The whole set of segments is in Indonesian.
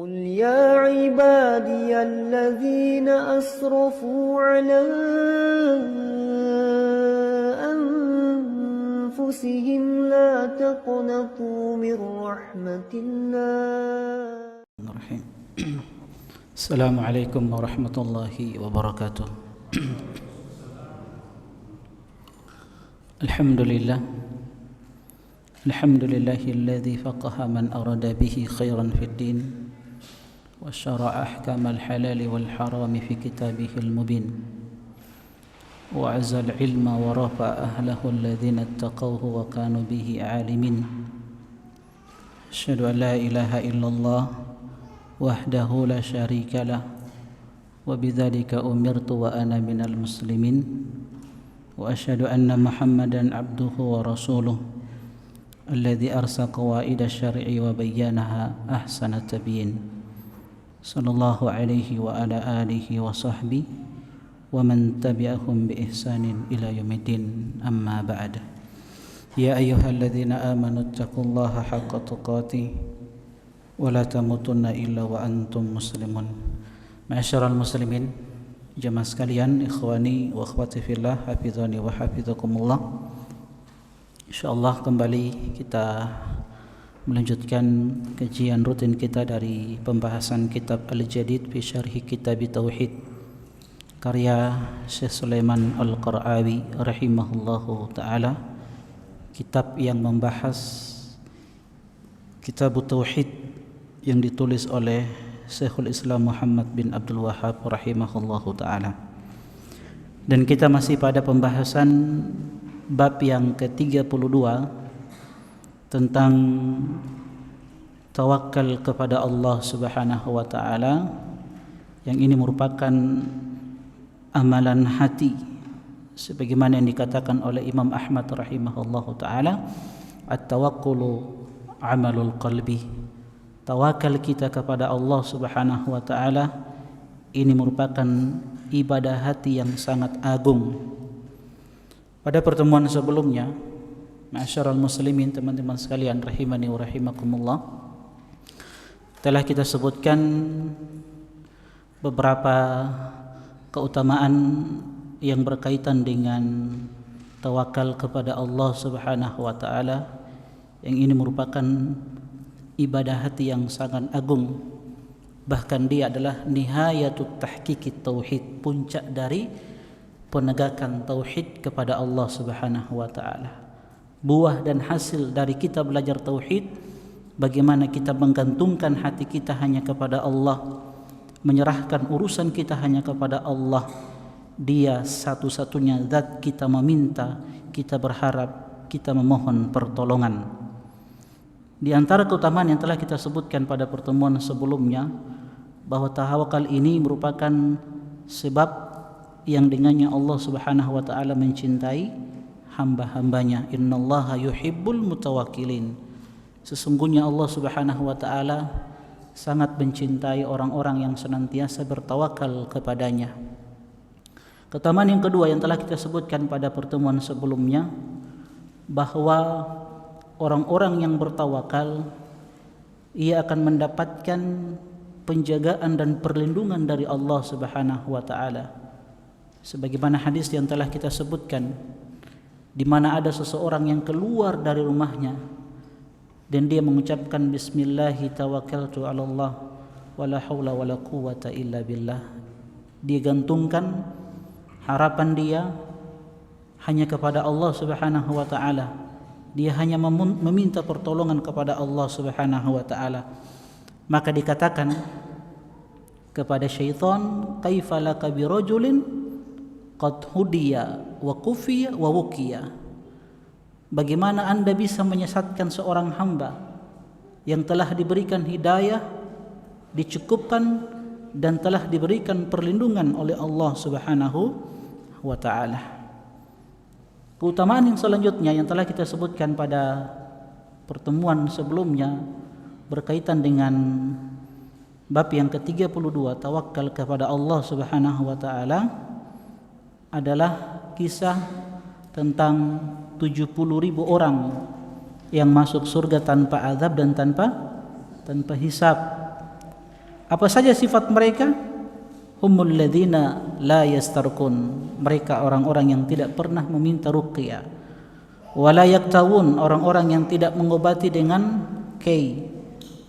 قل يا عبادي الذين أسرفوا على أنفسهم لا تقنطوا من رحمة الله. السلام عليكم ورحمة الله وبركاته. الحمد لله الذي فقه من أراد به خيرا في الدين وشرع أحكام الحلال والحرام في كتابه المبين وعز العلم ورفع أهله الذين اتقوه وكانوا به عالمين. أشهد أن لا إله إلا الله وحده لا شريك له وبذلك أمرت وأنا من المسلمين وأشهد أن محمدا عبده ورسوله الذي أرسى قواعد الشرع وبينها أحسن التبيين صلى الله عليه وعلى آله وصحبه ومن تبعهم بإحسان إلى يوم الدين. أما بعد، يا أيها الذين آمنوا اتقوا الله حق تقاته ولا تموتن إلا وأنتم مسلمون. Ma'asyiral muslimin, jemaah sekalian, ikhwani wa akhwati fillah, hafizani wa hafizakumullah. Insyaallah kembali kita melanjutkan kajian rutin kita dari pembahasan kitab Al-Jadid fi Syarhi Kitab Tauhid karya Syekh Sulaiman Al-Qara'awi rahimahullahu taala, kitab yang membahas Kitab Tauhid yang ditulis oleh Syekhul Islam Muhammad bin Abdul Wahhab rahimahullahu taala. Dan kita masih pada pembahasan bab yang ke-32 tentang tawakal kepada Allah Subhanahu wa taala, yang ini merupakan amalan hati sebagaimana yang dikatakan oleh Imam Ahmad rahimahullahu taala, at-tawakkulu amalul qalbi. Tawakal kita kepada Allah Subhanahu wa taala ini merupakan ibadah hati yang sangat agung. Pada pertemuan sebelumnya, ma'asyiral muslimin, teman-teman sekalian rahimani wa rahimakumullah, telah kita sebutkan beberapa keutamaan yang berkaitan dengan tawakal kepada Allah Subhanahu wa taala, yang ini merupakan ibadah hati yang sangat agung. Bahkan dia adalah nihayatut tahqiqit tauhid, puncak dari penegakan tauhid kepada Allah Subhanahu wa taala. Buah dan hasil dari kita belajar tauhid, bagaimana kita menggantungkan hati kita hanya kepada Allah, menyerahkan urusan kita hanya kepada Allah. Dia satu-satunya zat kita meminta, kita berharap, kita memohon pertolongan. Di antara keutamaan yang telah kita sebutkan pada pertemuan sebelumnya, bahwa tawakal ini merupakan sebab yang dengannya Allah Subhanahu wa taala mencintai hamba-hambanya. Innallaha yuhibbul mutawakkilin. Sesungguhnya Allah Subhanahu wa taala sangat mencintai orang-orang yang senantiasa bertawakal kepadanya. Keutamaan yang kedua yang telah kita sebutkan pada pertemuan sebelumnya, bahwa orang-orang yang bertawakal ia akan mendapatkan penjagaan dan perlindungan dari Allah Subhanahu wa taala. Sebagaimana hadis yang telah kita sebutkan, di mana ada seseorang yang keluar dari rumahnya dan dia mengucapkan bismillahi tawakkaltu 'ala Allah wala haula wala quwwata illa billah. Dia gantungkan harapan dia hanya kepada Allah Subhanahu wa taala. Dia hanya meminta pertolongan kepada Allah Subhanahu wa taala. Maka dikatakan kepada syaitan, kaifa laka birajulin qad hudiya wa kufiya wa wukiya. Bagaimana Anda bisa menyesatkan seorang hamba yang telah diberikan hidayah, dicukupkan dan telah diberikan perlindungan oleh Allah Subhanahu wa taala. Keutamaan yang selanjutnya yang telah kita sebutkan pada pertemuan sebelumnya berkaitan dengan bab yang ke-32, tawakal kepada Allah Subhanahu wa taala, adalah kisah tentang 70.000 orang yang masuk surga tanpa azab dan tanpa hisab. Apa saja sifat mereka? Humul ladzina la yastarqun. Mereka orang-orang yang tidak pernah meminta ruqyah. Wala yaktawun, orang-orang yang tidak mengobati dengan kay.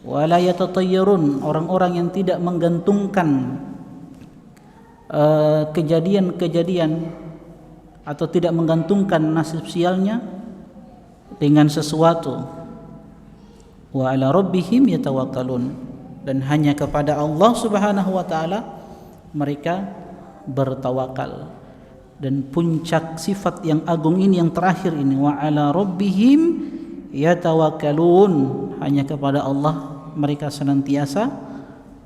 Wala yatatayyarun, orang-orang yang tidak menggantungkan kejadian-kejadian atau tidak menggantungkan nasib sialnya dengan sesuatu. Wa ala rabbihim yatawakkalun, dan hanya kepada Allah Subhanahu wa taala mereka bertawakal. Dan puncak sifat yang agung ini yang terakhir ini, wa ala rabbihim yatawakkalun, hanya kepada Allah mereka senantiasa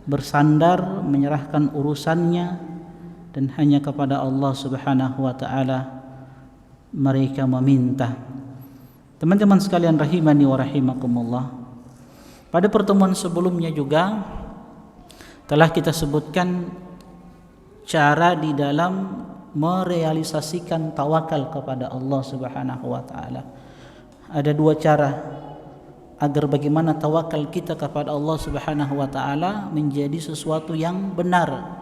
bersandar, menyerahkan urusannya, dan hanya kepada Allah Subhanahu wa taala mereka meminta. Teman-teman sekalian rahimani wa rahimakumullah, pada pertemuan sebelumnya juga telah kita sebutkan cara di dalam merealisasikan tawakal kepada Allah Subhanahu wa taala. Ada dua cara agar bagaimana tawakal kita kepada Allah Subhanahu wa taala menjadi sesuatu yang benar,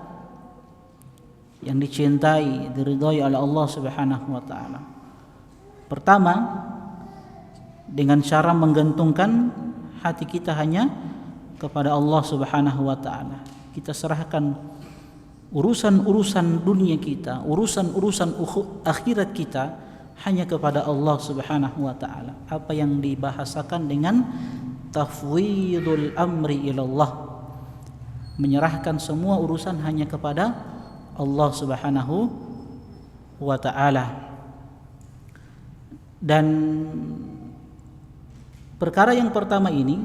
yang dicintai, diridhai oleh Allah Subhanahu wa taala. Pertama, dengan cara menggantungkan hati kita hanya kepada Allah Subhanahu wa taala. Kita serahkan urusan-urusan dunia kita, urusan-urusan akhirat kita hanya kepada Allah Subhanahu wa taala. Apa yang dibahasakan dengan tafwidul amri ilallah, menyerahkan semua urusan hanya kepada Allah Subhanahu wa taala. Dan perkara yang pertama ini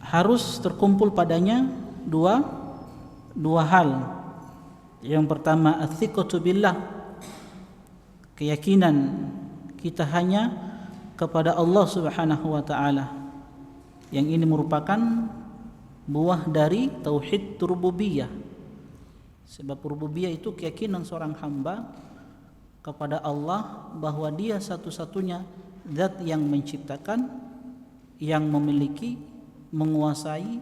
harus terkumpul padanya dua hal. Yang pertama athiqatu billah, keyakinan kita hanya kepada Allah Subhanahu wa taala. Yang ini merupakan buah dari tauhid rububiyah. Sebab rububiyah itu keyakinan seorang hamba kepada Allah bahwa Dia satu-satunya zat yang menciptakan, yang memiliki, menguasai,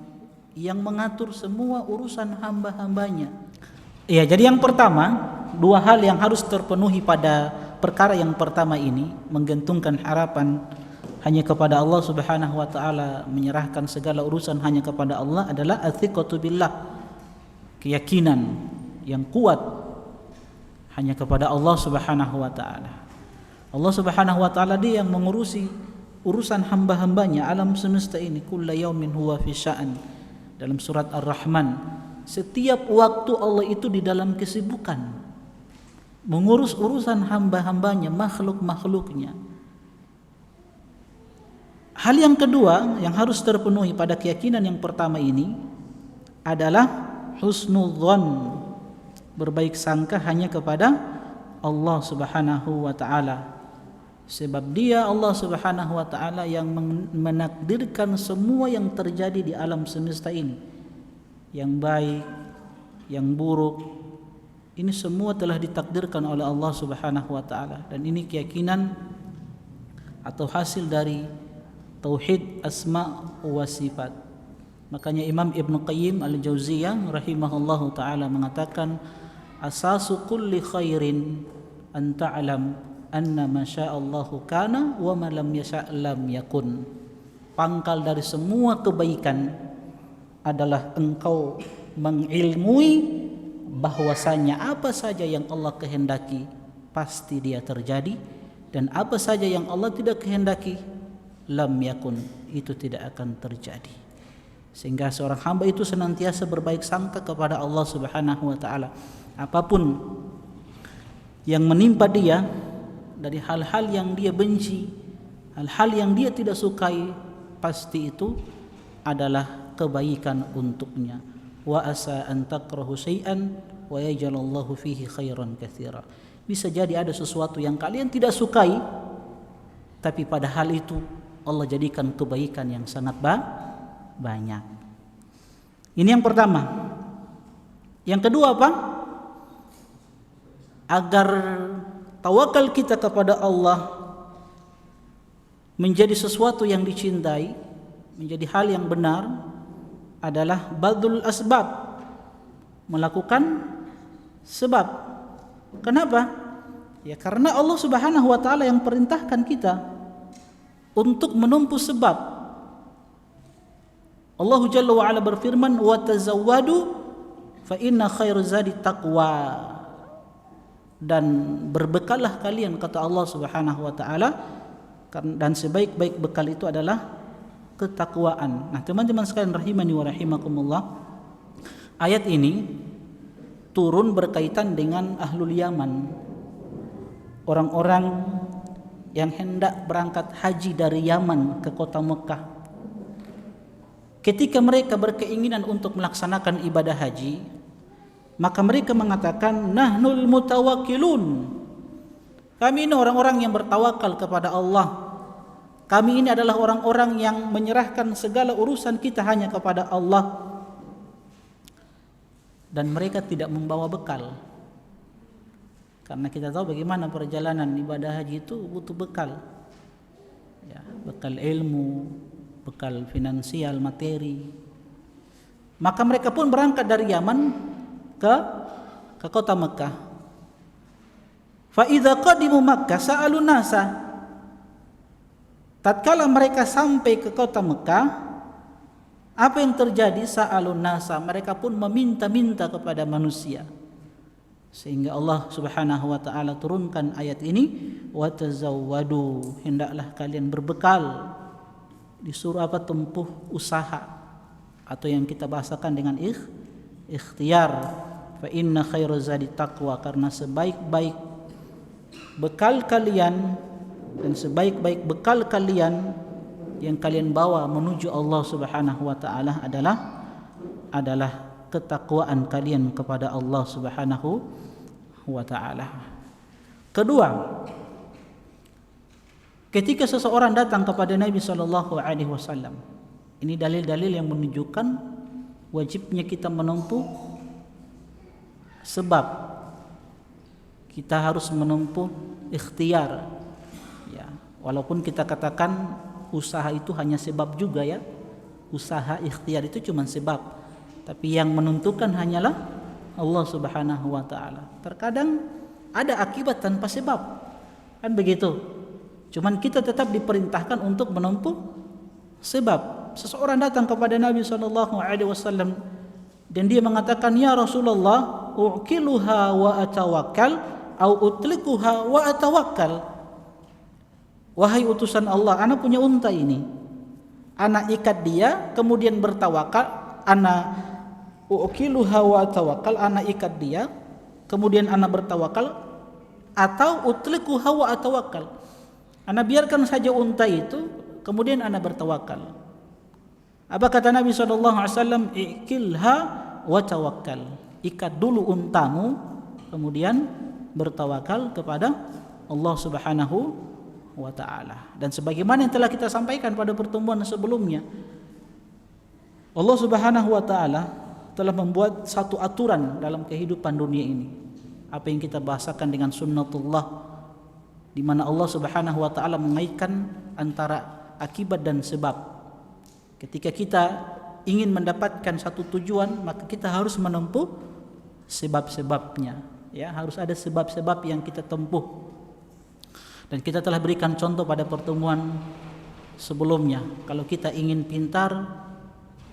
yang mengatur semua urusan hamba-hambanya. Ya, jadi yang pertama, dua hal yang harus terpenuhi pada perkara yang pertama ini, menggantungkan harapan hanya kepada Allah Subhanahu wa taala, menyerahkan segala urusan hanya kepada Allah, adalah athiqatu billah, keyakinan yang kuat hanya kepada Allah Subhanahu wa taala. Allah Subhanahu wa taala Dia yang mengurusi urusan hamba-hambanya alam semesta ini. Kullu yaumin huwa fi sya'an. Dalam surat Ar-Rahman, setiap waktu Allah itu di dalam kesibukan mengurus urusan hamba-hambanya, makhluk-makhluknya. Hal yang kedua yang harus terpenuhi pada keyakinan yang pertama ini adalah husnudzon, berbaik sangka hanya kepada Allah Subhanahu wa taala. Sebab Dia, Allah Subhanahu wa taala, yang menakdirkan semua yang terjadi di alam semesta ini. Yang baik, yang buruk, ini semua telah ditakdirkan oleh Allah Subhanahu wa taala, dan ini keyakinan atau hasil dari tauhid asma wa sifat. Makanya Imam Ibn Qayyim Al-Jauziyah rahimahullahu taala mengatakan, asasu kulli khairin an ta'lam anna ma sya'allahu kana wa ma lam yasha' lam yakun. Pangkal dari semua kebaikan adalah engkau mengilmui bahwasanya apa saja yang Allah kehendaki pasti dia terjadi, dan apa saja yang Allah tidak kehendaki lam yakun, itu tidak akan terjadi. Sehingga seorang hamba itu senantiasa berbaik sangka kepada Allah Subhanahu wa taala. Apapun yang menimpa dia dari hal-hal yang dia benci, hal-hal yang dia tidak sukai, pasti itu adalah kebaikan untuknya. Wa asa an takrahu syai'an wa yaj'alallahu fihi khairan katsira. Bisa jadi ada sesuatu yang kalian tidak sukai, tapi pada hal itu Allah jadikan kebaikan yang sangat banyak. Ini yang pertama. Yang kedua apa? Agar tawakal kita kepada Allah menjadi sesuatu yang dicintai, menjadi hal yang benar, adalah badul asbab, melakukan sebab. Kenapa? Ya karena Allah Subhanahu wa taala yang perintahkan kita untuk menempuh sebab. Allah Jalla wa ala berfirman, "Wa tazawwadu fa inna khairaz zadi taqwa." Dan berbekallah kalian, kata Allah Subhanahu wa taala, dan sebaik-baik bekal itu adalah ketakwaan. Nah, teman-teman sekalian rahimani wa rahimakumullah, ayat ini turun berkaitan dengan ahlul Yaman, orang-orang yang hendak berangkat haji dari Yaman ke kota Mekah. Ketika mereka berkeinginan untuk melaksanakan ibadah haji, maka mereka mengatakan, nahnul mutawakkilun, kami ini orang-orang yang bertawakal kepada Allah. Kami ini adalah orang-orang yang menyerahkan segala urusan kita hanya kepada Allah. Dan mereka tidak membawa bekal. Karena kita tahu bagaimana perjalanan ibadah haji itu butuh bekal. Ya, bekal ilmu, bekal finansial, materi. Maka mereka pun berangkat dari Yaman ke kota Mekah. Fa idza qadimu Makkah sa'alun nasa. Tatkala mereka sampai ke kota Mekah, apa yang terjadi? Sa'alun nasa, mereka pun meminta-minta kepada manusia. Sehingga Allah Subhanahu wa taala turunkan ayat ini, wa tazawwadu, hendaklah kalian berbekal. Disuruh apa? Tempuh usaha, atau yang kita bahasakan dengan ikhtiar. Fa inna khairaz zadi taqwa, karena sebaik-baik bekal kalian dan sebaik-baik bekal kalian yang kalian bawa menuju Allah Subhanahu wa taala adalah ketakwaan kalian kepada Allah Subhanahu wa taala. Kedua, ketika seseorang datang kepada Nabi sallallahu alaihi wasallam, ini dalil-dalil yang menunjukkan wajibnya kita menempuh sebab. Kita harus menempuh ikhtiar. Ya, walaupun kita katakan usaha itu hanya sebab juga ya. Usaha ikhtiar itu cuma sebab. Tapi yang menentukan hanyalah Allah Subhanahu wa taala. Terkadang ada akibat tanpa sebab. Kan begitu. Cuman kita tetap diperintahkan untuk menempuh sebab. Seseorang datang kepada Nabi sallallahu alaihi wasallam dan dia mengatakan, "Ya Rasulullah, uqiluha wa atawakkal au utlikuha wa atawakkal." Wahai utusan Allah, ana punya unta ini. Ana ikat dia kemudian bertawakal. Ana uqiluha wa atawakkal, ana ikat dia kemudian ana bertawakal, atau utlikuha wa atawakkal, ana biarkan saja unta itu kemudian ana bertawakal. Apa kata Nabi SAW? Ikilha wa tawakkal, ikat dulu untamu kemudian bertawakal kepada Allah Subhanahu wa taala. Dan sebagaimana yang telah kita sampaikan pada pertemuan sebelumnya, Allah Subhanahu wa taala telah membuat satu aturan dalam kehidupan dunia ini. Apa yang kita bahasakan dengan sunnatullah, di mana Allah Subhanahu wa taala mengaitkan antara akibat dan sebab. Ketika kita ingin mendapatkan satu tujuan, maka kita harus menempuh sebab-sebabnya. Ya, harus ada sebab-sebab yang kita tempuh. Dan kita telah berikan contoh pada pertemuan sebelumnya. Kalau kita ingin pintar,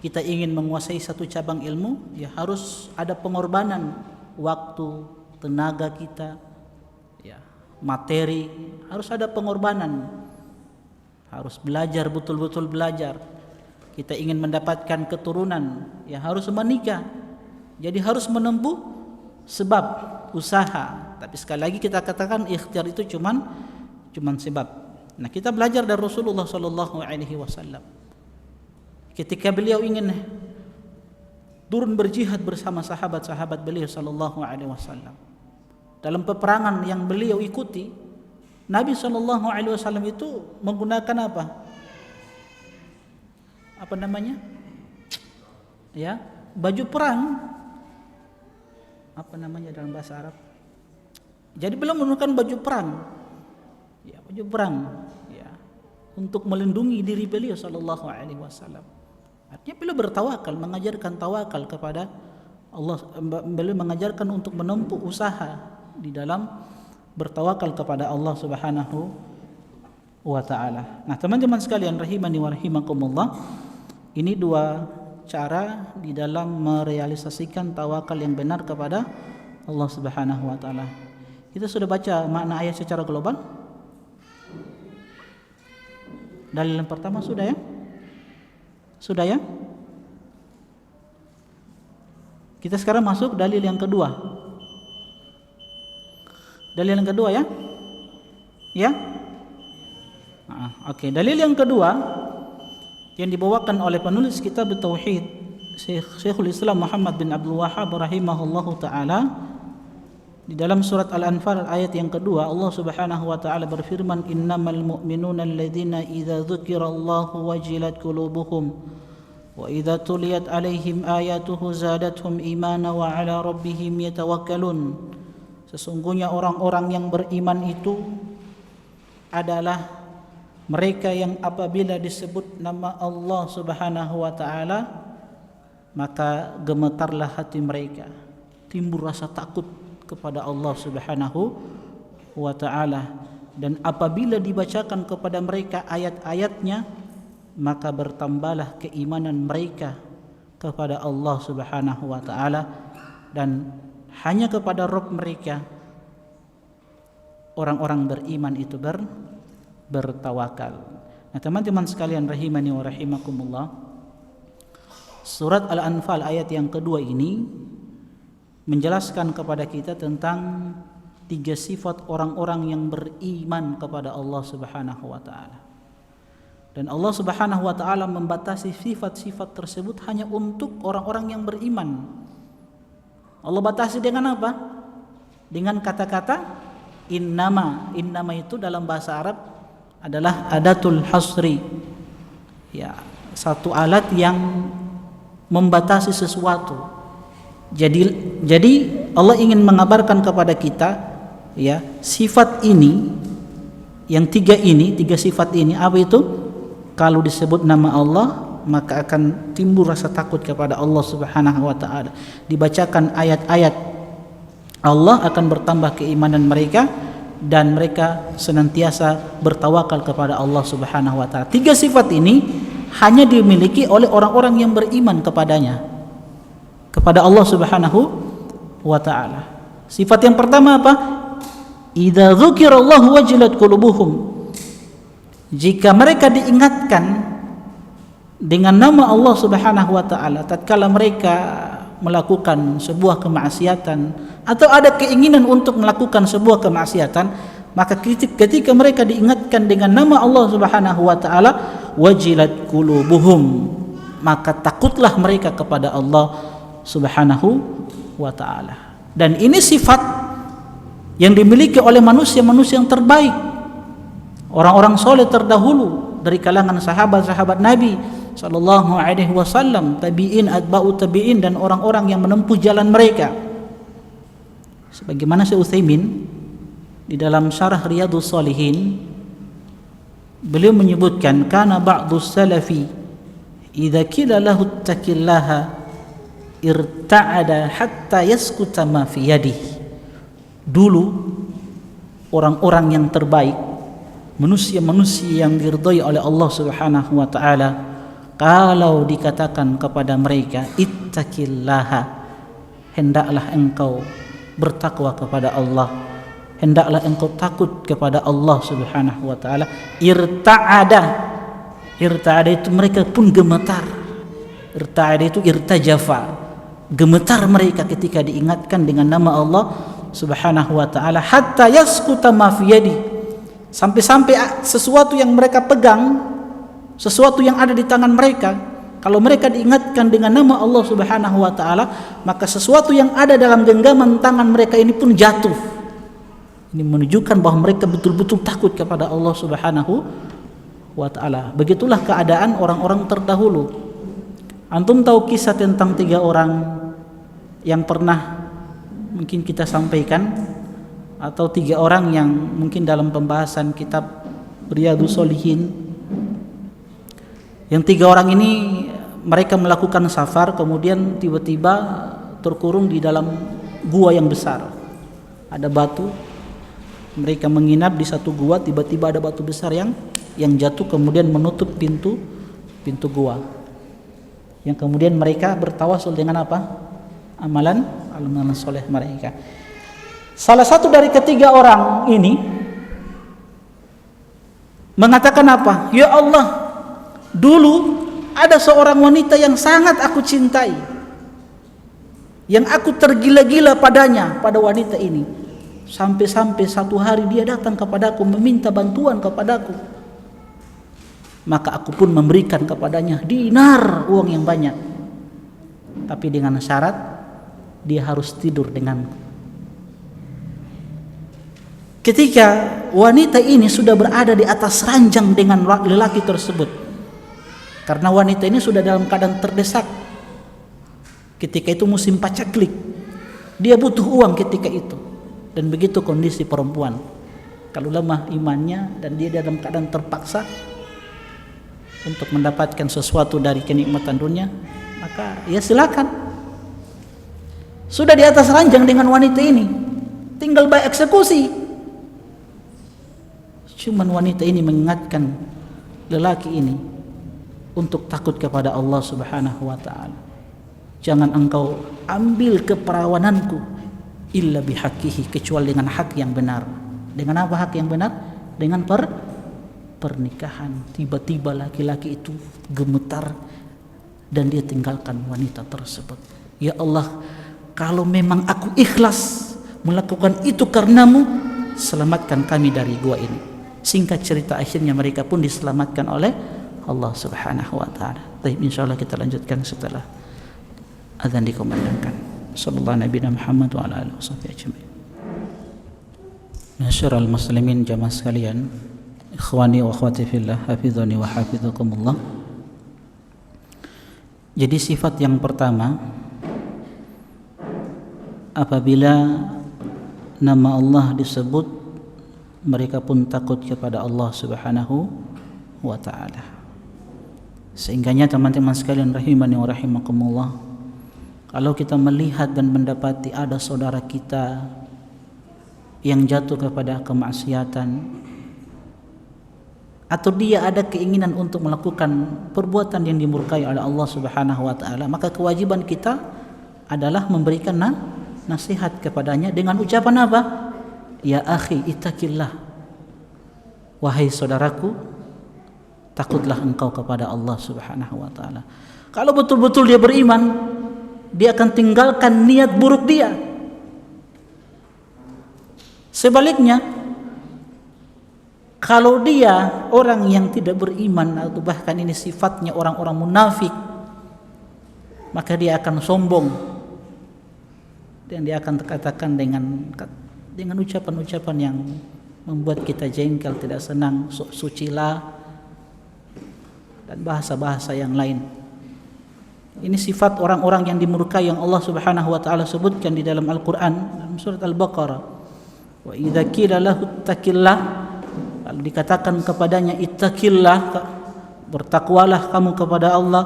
kita ingin menguasai satu cabang ilmu, ya harus ada pengorbanan waktu, tenaga kita, ya, materi, harus ada pengorbanan. Harus belajar, betul-betul belajar. Kita ingin mendapatkan keturunan, ya harus menikah. Jadi harus menempuh sebab, usaha. Tapi sekali lagi kita katakan ikhtiar itu cuman sebab. Nah, kita belajar dari Rasulullah sallallahu alaihi wasallam. Ketika beliau ingin turun berjihad bersama sahabat-sahabat beliau sallallahu alaihi wasallam, dalam peperangan yang beliau ikuti, Nabi sallallahu alaihi wasallam itu menggunakan apa? Apa namanya? Ya, baju perang. Apa namanya dalam bahasa Arab? Jadi beliau menggunakan baju perang. Ya, baju perang, ya, untuk melindungi diri beliau sallallahu alaihi wasallam. Artinya beliau bertawakal, mengajarkan tawakal kepada Allah. Beliau mengajarkan untuk menempuh usaha di dalam bertawakal kepada Allah Subhanahu wa taala. Nah, teman-teman sekalian rahimani wa rahimakumullah, ini dua cara di dalam merealisasikan tawakal yang benar kepada Allah Subhanahu wa taala. Kita sudah baca makna ayat secara global. Dalil yang pertama sudah ya? Sudah ya? Kita sekarang masuk dalil yang kedua. Dalil yang kedua ya? Ya? Oke. Dalil yang kedua yang dibawakan oleh penulis kitab Tauhid Syekhul Islam Muhammad bin Abdul Wahhab rahimahullahu taala, di dalam surat Al-Anfal ayat yang kedua, Allah Subhanahu wa taala berfirman, innamal mu'minuna alladzina idza dzukirallahu wajilat qulubuhum wa idza tuliyat alaihim ayatuhu zadatuhum imana wa ala rabbihim yatawakkalun. Sesungguhnya orang-orang yang beriman itu adalah mereka yang apabila disebut nama Allah Subhanahu wa taala maka gemetarlah hati mereka, timbul rasa takut kepada Allah Subhanahu wa taala, dan apabila dibacakan kepada mereka ayat-ayatnya maka bertambahlah keimanan mereka kepada Allah Subhanahu wa taala, dan hanya kepada Rabb mereka orang-orang beriman itu bertawakal. Nah, teman-teman sekalian rahimani wa rahimakumullah, surat Al-Anfal ayat yang kedua ini menjelaskan kepada kita tentang tiga sifat orang-orang yang beriman kepada Allah Subhanahu wa taala. Dan Allah Subhanahu wa taala membatasi sifat-sifat tersebut hanya untuk orang-orang yang beriman. Allah batasi dengan apa? Dengan kata-kata innama. Innama itu dalam bahasa Arab adalah adatul hasri. Ya, satu alat yang membatasi sesuatu. Jadi Allah ingin mengabarkan kepada kita ya, sifat ini yang tiga sifat ini apa itu? Kalau disebut nama Allah maka akan timbul rasa takut kepada Allah Subhanahu wa taala. Dibacakan ayat-ayat Allah akan bertambah keimanan mereka dan mereka senantiasa bertawakal kepada Allah Subhanahu wa taala. Tiga sifat ini hanya dimiliki oleh orang-orang yang beriman kepadanya, kepada Allah Subhanahu wa taala. Sifat yang pertama apa? Idza dzukirallahu wajilat qulubuhum. Jika mereka diingatkan dengan nama Allah Subhanahu wa taala tatkala mereka melakukan sebuah kemaksiatan atau ada keinginan untuk melakukan sebuah kemaksiatan, maka ketika mereka diingatkan dengan nama Allah Subhanahu wa taala, wajilat qulubuhum, maka takutlah mereka kepada Allah Subhanahu wa taala. Dan ini sifat yang dimiliki oleh manusia-manusia yang terbaik, orang-orang soleh terdahulu dari kalangan sahabat-sahabat Nabi sallallahu alaihi wasallam, tabi'in, atba'u tabi'in, dan orang-orang yang menempuh jalan mereka. Sebagaimana Syekh Utsaimin di dalam syarah Riyadhus Shalihin, beliau menyebutkan kana ba'du salafi idza qila lahu ittaqillaha irta'ada hatta yaskuta ma fi yadihi. Dulu orang-orang yang terbaik, manusia-manusia yang diridhai oleh Allah Subhanahu wa taala, kalau dikatakan kepada mereka ittaqillaha, hendaklah engkau bertakwa kepada Allah, hendaklah engkau takut kepada Allah Subhanahu wa taala, irta'ada itu mereka pun gemetar. Irta'ada itu irtajafa, gemetar mereka ketika diingatkan dengan nama Allah Subhanahu wa taala, hatta yaskuta ma fi yadi, sampai-sampai sesuatu yang mereka pegang, sesuatu yang ada di tangan mereka, kalau mereka diingatkan dengan nama Allah Subhanahu wa taala, maka sesuatu yang ada dalam genggaman tangan mereka ini pun jatuh. Ini menunjukkan bahwa mereka betul-betul takut kepada Allah Subhanahu wa taala. Begitulah keadaan orang-orang terdahulu. Antum tahu kisah tentang 3 orang yang pernah mungkin kita sampaikan, atau 3 orang yang mungkin dalam pembahasan kitab Riyadhus Shalihin, yang 3 orang ini mereka melakukan safar, kemudian tiba-tiba terkurung di dalam gua yang besar. Ada batu, mereka menginap di satu gua, tiba-tiba ada batu besar yang jatuh kemudian menutup pintu gua. Yang kemudian mereka bertawasul dengan apa? Amalan soleh mereka. Salah satu dari ketiga orang ini mengatakan apa? Ya Allah, dulu ada seorang wanita yang sangat aku cintai, yang aku tergila-gila padanya, pada wanita ini. Sampai-sampai satu hari dia datang kepadaku meminta bantuan kepadaku. Maka aku pun memberikan kepadanya dinar, uang yang banyak. Tapi dengan syarat dia harus tidur denganku. Ketika wanita ini sudah berada di atas ranjang dengan lelaki tersebut, karena wanita ini sudah dalam keadaan terdesak. Ketika itu musim pacaklik, dia butuh uang ketika itu. Dan begitu kondisi perempuan, kalau lemah imannya dan dia dalam keadaan terpaksa untuk mendapatkan sesuatu dari kenikmatan dunia, maka ya silakan. Sudah di atas ranjang dengan wanita ini, tinggal bayar eksekusi. Cuman wanita ini mengingatkan lelaki ini untuk takut kepada Allah Subhanahu wa ta'ala. Jangan engkau ambil keperawananku illa bihaqqihi, kecuali dengan hak yang benar. Dengan apa hak yang benar? Dengan pernikahan. Tiba-tiba laki-laki itu gemetar dan dia tinggalkan wanita tersebut. Ya Allah, kalau memang aku ikhlas melakukan itu karenamu, selamatkan kami dari gua ini. Singkat cerita, akhirnya mereka pun diselamatkan oleh Allah Subhanahu wa ta'ala. Baik, insyaallah kita lanjutkan setelah azan dikumandangkan. Sallallahu Nabi Muhammad wa ala alihi washabbihi ajma'in. Masyarul muslimin jamaah sekalian, ikhwani wa akhwati fillah, hafizani wa hafizakumullah. Jadi sifat yang pertama, apabila nama Allah disebut, mereka pun takut kepada Allah Subhanahu wa ta'ala. Sehingganya teman-teman sekalian rahimani wa rahimakumullah, kalau kita melihat dan mendapati ada saudara kita yang jatuh kepada kemaksiatan, atau dia ada keinginan untuk melakukan perbuatan yang dimurkai oleh Allah Subhanahu wa ta'ala, maka kewajiban kita adalah memberikan nasihat kepadanya dengan ucapan apa? Ya akhi ittaqillah, wahai saudaraku, takutlah engkau kepada Allah Subhanahu wa ta'ala. Kalau betul-betul dia beriman, dia akan tinggalkan niat buruk dia. Sebaliknya, kalau dia orang yang tidak beriman, atau bahkan ini sifatnya orang-orang munafik, maka dia akan sombong dan dia akan katakan dengan ucapan-ucapan yang membuat kita jengkel, tidak senang, sucilah, dan bahasa-bahasa yang lain. Ini sifat orang-orang yang dimurkai yang Allah Subhanahu wa ta'ala sebutkan di dalam Al-Quran, dalam surat Al-Baqarah. Wa idza qila lahu ittaqillah, kalau dikatakan kepadanya ittaqillah, bertakwalah kamu kepada Allah,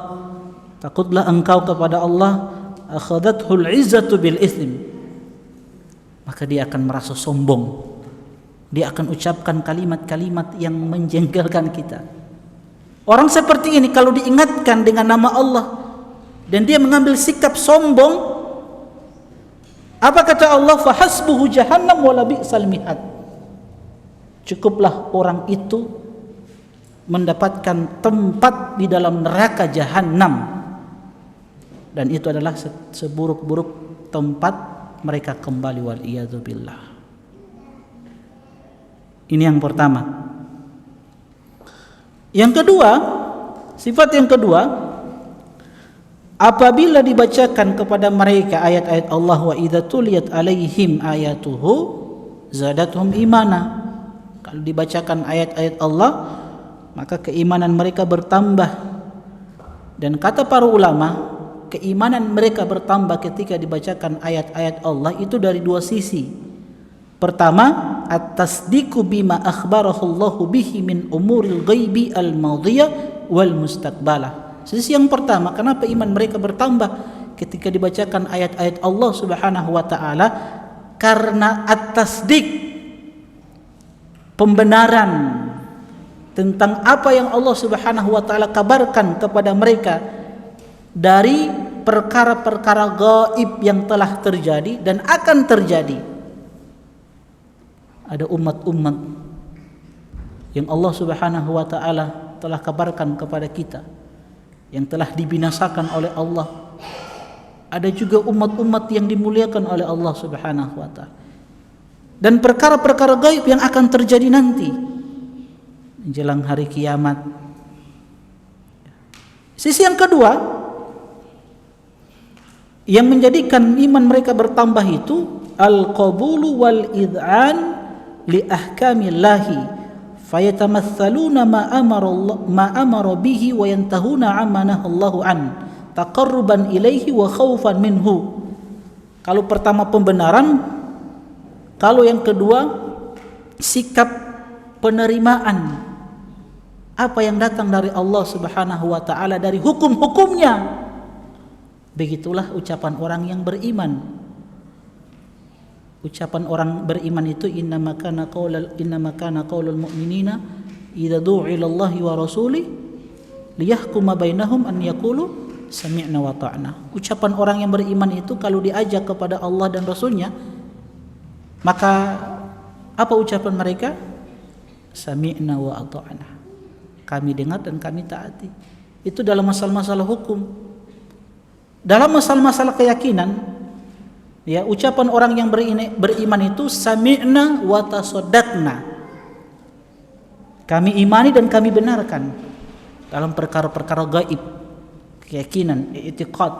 takutlah engkau kepada Allah, akhadathul izzatu bil itsm, maka dia akan merasa sombong. Dia akan ucapkan kalimat-kalimat yang menjengkelkan kita. Orang seperti ini kalau diingatkan dengan nama Allah dan dia mengambil sikap sombong, apa kata Allah? Fahasbuhu jahannam wala bi'sal mihad. Cukuplah orang itu mendapatkan tempat di dalam neraka jahanam, dan itu adalah seburuk-buruk tempat mereka kembali, wal iyadzu billah. Ini yang pertama. Yang kedua, sifat yang kedua, apabila dibacakan kepada mereka ayat-ayat Allah, wa idza tuliyat alaihim ayatuhu zadatuhum imana. Kalau dibacakan ayat-ayat Allah, maka keimanan mereka bertambah. Dan kata para ulama, keimanan mereka bertambah ketika dibacakan ayat-ayat Allah itu dari dua sisi. Pertama, at-tasdiqu bima akhbarahu Allahu bihi min umuril ghaibi al-madhiyah wal mustaqbalah. Sisi yang pertama, kenapa iman mereka bertambah ketika dibacakan ayat-ayat Allah Subhanahu wa taala? Karena at-tasdiq, pembenaran tentang apa yang Allah Subhanahu wa taala kabarkan kepada mereka dari perkara-perkara gaib yang telah terjadi dan akan terjadi. Ada umat-umat yang Allah Subhanahu wa taala telah kabarkan kepada kita yang telah dibinasakan oleh Allah. Ada juga umat-umat yang dimuliakan oleh Allah Subhanahu wa taala. Dan perkara-perkara gaib yang akan terjadi nanti menjelang hari kiamat. Sisi yang kedua yang menjadikan iman mereka bertambah itu al-qabulu wal id'an li ahkamillahi fayatamathaluna ma amara bihi wa yantahuna amma nahallahu an taqarruban ilaihi wa khaufan minhu. Kalau pertama pembenaran, kalau yang kedua sikap penerimaan apa yang datang dari Allah Subhanahu wa taala dari hukum-hukumnya. Begitulah ucapan orang yang beriman. Ucapan orang beriman itu innama kana qaulul mu'minina idza du'u ila Allahi wa rasulih liyahkuma bainahum an yaqulu sami'na wa ta'na. Ucapan orang yang beriman itu kalau diajak kepada Allah dan Rasulnya, maka apa ucapan mereka? Sami'na wa ta'na. Kami dengar dan kami taati. Itu dalam masalah-masalah hukum. Dalam masalah-masalah keyakinan, ya, ucapan orang yang beriman itu sami'na wa tasaddaqna. Kami imani dan kami benarkan dalam perkara-perkara gaib, keyakinan, i'tiqad.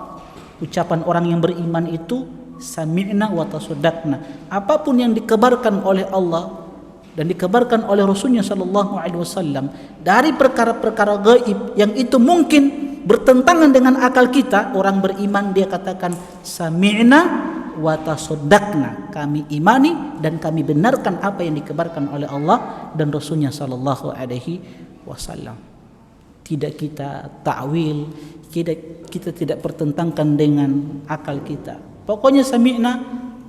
Ucapan orang yang beriman itu sami'na wa tasaddaqna. Apapun yang dikabarkan oleh Allah dan dikabarkan oleh Rasulnya sallallahu alaihi wasallam dari perkara-perkara gaib yang itu mungkin bertentangan dengan akal kita, orang beriman dia katakan sami'na wa tasaddaqna. Kami imani dan kami benarkan apa yang dikabarkan oleh Allah dan Rasulnya sallallahu alaihi wasallam. Tidak kita takwil, kita tidak pertentangkan dengan akal kita. Pokoknya sami'na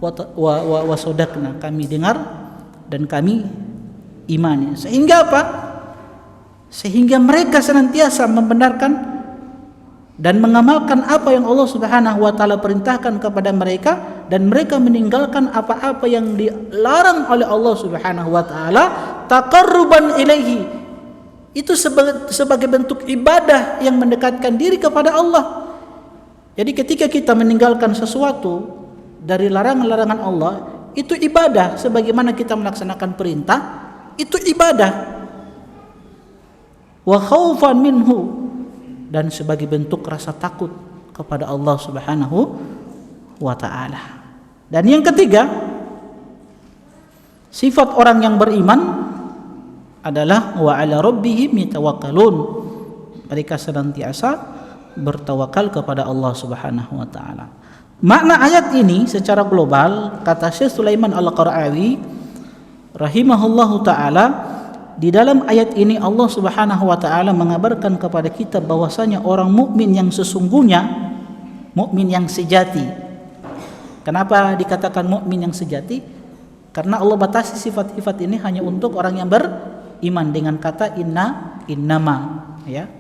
wa saddaqna, kami dengar dan kami imani. Sehingga apa? Sehingga mereka senantiasa membenarkan dan mengamalkan apa yang Allah Subhanahu wa taala perintahkan kepada mereka, dan mereka meninggalkan apa-apa yang dilarang oleh Allah Subhanahu wa taala taqarruban ilaihi. Itu sebagai bentuk ibadah yang mendekatkan diri kepada Allah. Jadi ketika kita meninggalkan sesuatu dari larangan-larangan Allah, itu ibadah. Sebagaimana kita melaksanakan perintah, itu ibadah. Wa khaufan minhu, dan sebagai bentuk rasa takut kepada Allah Subhanahu wa taala. Dan yang ketiga, sifat orang yang beriman adalah wa ala rabbihim yatawakkalun. Mereka senantiasa bertawakal kepada Allah Subhanahu wa taala. Makna ayat ini secara global, kata Syekh Sulaiman Al-Qara'awi rahimahullahu taala, di dalam ayat ini Allah Subhanahu wa taala mengabarkan kepada kita bahwasanya orang mukmin yang sesungguhnya, mukmin yang sejati. Kenapa dikatakan mukmin yang sejati? Karena Allah batasi sifat-sifat ini hanya untuk orang yang beriman dengan kata innama, ya.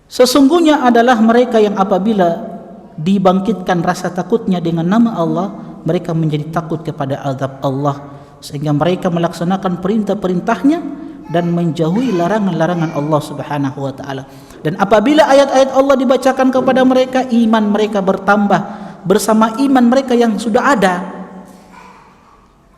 Sesungguhnya adalah mereka yang apabila dibangkitkan rasa takutnya dengan nama Allah, mereka menjadi takut kepada azab Allah, sehingga mereka melaksanakan perintah-perintahnya dan menjauhi larangan-larangan Allah Subhanahu wa taala. Dan apabila ayat-ayat Allah dibacakan kepada mereka, iman mereka bertambah bersama iman mereka yang sudah ada,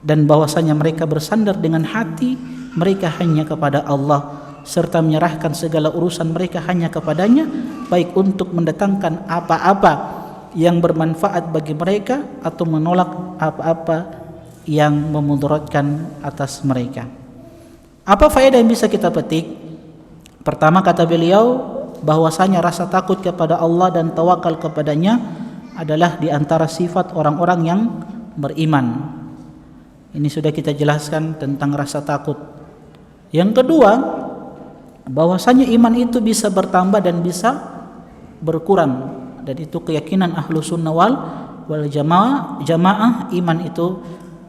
dan bahwasanya mereka bersandar dengan hati mereka hanya kepada Allah, serta menyerahkan segala urusan mereka hanya kepadanya, baik untuk mendatangkan apa-apa yang bermanfaat bagi mereka atau menolak apa-apa yang memudaratkan atas mereka. Apa faedah yang bisa kita petik? Pertama, kata beliau, bahwasanya rasa takut kepada Allah dan tawakal kepadanya adalah di antara sifat orang-orang yang beriman. Ini sudah kita jelaskan tentang rasa takut. Yang kedua, bahwasanya iman itu bisa bertambah dan bisa berkurang, dan itu keyakinan ahlu sunnah wal jamaah. Iman itu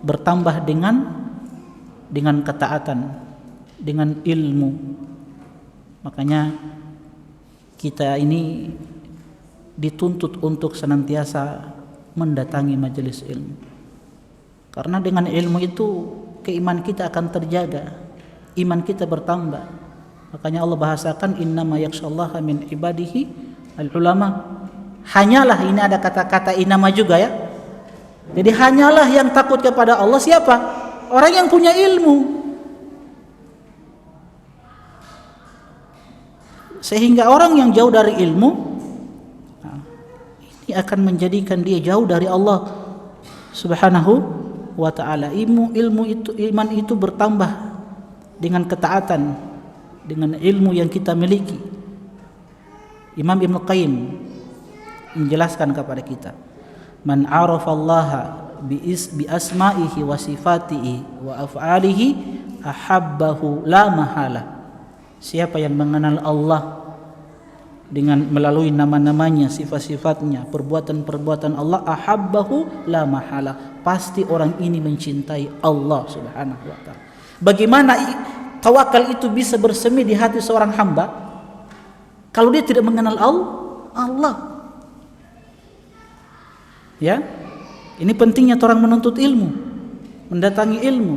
bertambah dengan ketaatan, dengan ilmu. Makanya kita ini dituntut untuk senantiasa mendatangi majelis ilmu, karena dengan ilmu itu keimanan kita akan terjaga, iman kita bertambah. Makanya Allah bahasakan innama yakhsyallaha min ibadihi al-ulama. Hanyalah, ini ada kata-kata innama juga ya. Jadi hanyalah yang takut kepada Allah siapa? Orang yang punya ilmu. Sehingga orang yang jauh dari ilmu, ini akan menjadikan dia jauh dari Allah Subhanahu wa ta'ala. Iman itu bertambah dengan ketaatan, dengan ilmu yang kita miliki. Imam Ibnu Qayyim menjelaskan kepada kita, man arafallaha bi asma'ihi wa sifatihi wa af'alihi ahabbahu la mahala. Siapa yang mengenal Allah dengan melalui nama-namanya, sifat-sifatnya, perbuatan-perbuatan Allah, ahabbahu la mahala, pasti orang ini mencintai Allah Subhanahu wa ta'ala. Bagaimana tawakal itu bisa bersemi di hati seorang hamba kalau dia tidak mengenal Allah? Ya, ini pentingnya orang menuntut ilmu, mendatangi ilmu.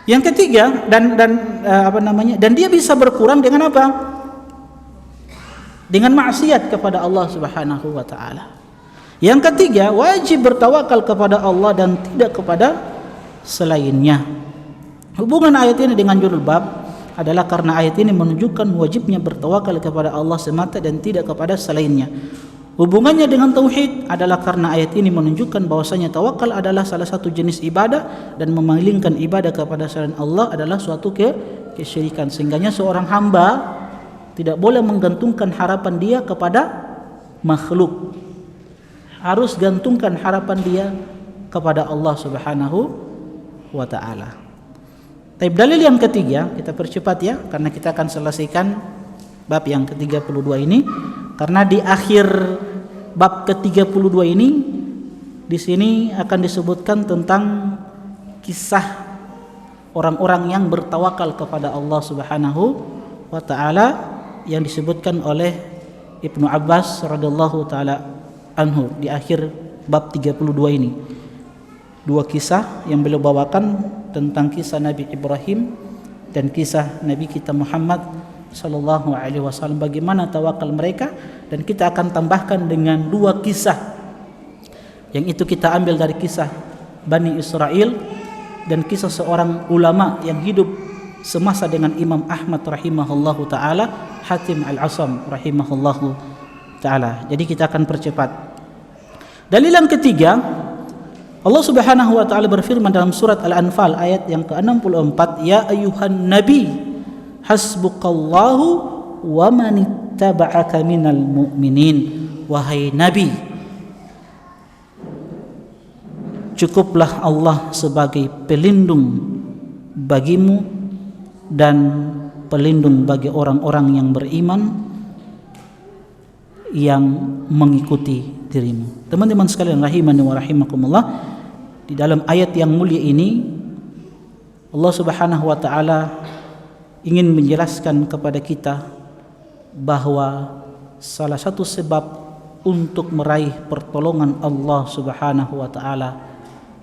Yang ketiga, dan dia bisa berkurang dengan apa? Dengan maksiat kepada Allah Subhanahu wa ta'ala. Yang ketiga, wajib bertawakal kepada Allah dan tidak kepada selainnya. Hubungan ayat ini dengan judul bab adalah karena ayat ini menunjukkan wajibnya bertawakal kepada Allah semata dan tidak kepada selainnya. Hubungannya dengan tauhid adalah karena ayat ini menunjukkan bahwasanya tawakal adalah salah satu jenis ibadah dan memalingkan ibadah kepada selain Allah adalah suatu kesyirikan. Sehingganya seorang hamba tidak boleh menggantungkan harapan dia kepada makhluk. Harus gantungkan harapan dia kepada Allah Subhanahu wa ta'ala. Tapi dalil yang ketiga, kita percepat ya, karena kita akan selesaikan bab yang ke-32 ini. Karena di akhir bab ke-32 ini, di sini akan disebutkan tentang kisah orang-orang yang bertawakal kepada Allah Subhanahu wa ta'ala yang disebutkan oleh Ibnu Abbas radhiyallahu taala anhu di akhir bab 32 ini. Dua kisah yang beliau bawakan tentang kisah Nabi Ibrahim dan kisah Nabi kita Muhammad sallallahu alaihi wasallam, bagaimana tawakal mereka, dan kita akan tambahkan dengan dua kisah yang itu kita ambil dari kisah Bani Israel dan kisah seorang ulama yang hidup semasa dengan Imam Ahmad rahimahullahu taala, Hatim Al-Asam rahimahullahu taala. Jadi kita akan percepat. Dalil yang ketiga, Allah Subhanahu wa taala berfirman dalam surat Al-Anfal ayat yang ke-64, ya ayyuhan nabi hasbukallahu wa man ittaba'aka minal mu'minin. Wahai nabi, cukuplah Allah sebagai pelindung bagimu dan pelindung bagi orang-orang yang beriman yang mengikuti dirimu. Teman-teman sekalian rahimani wa rahimakumullah, di dalam ayat yang mulia ini Allah Subhanahu wa taala ingin menjelaskan kepada kita bahwa salah satu sebab untuk meraih pertolongan Allah Subhanahu wa taala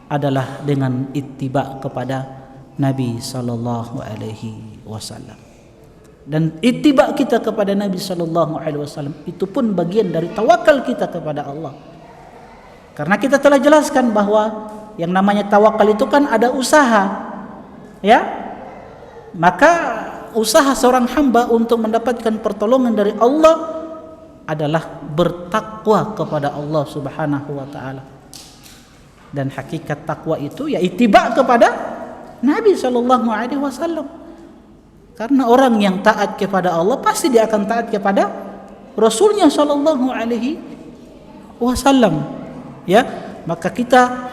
adalah dengan ittiba kepada Nabi sallallahu alaihi wasallam. Dan ittiba kita kepada Nabi sallallahu alaihi wasallam itu pun bagian dari tawakal kita kepada Allah. Karena kita telah jelaskan bahwa yang namanya tawakal itu kan ada usaha. Ya? Maka usaha seorang hamba untuk mendapatkan pertolongan dari Allah adalah bertakwa kepada Allah Subhanahu wa taala. Dan hakikat takwa itu ya ittiba kepada Nabi sallallahu alaihi wasallam. Karena orang yang taat kepada Allah pasti dia akan taat kepada Rasulnya sallallahu alaihi wasallam. Ya, maka kita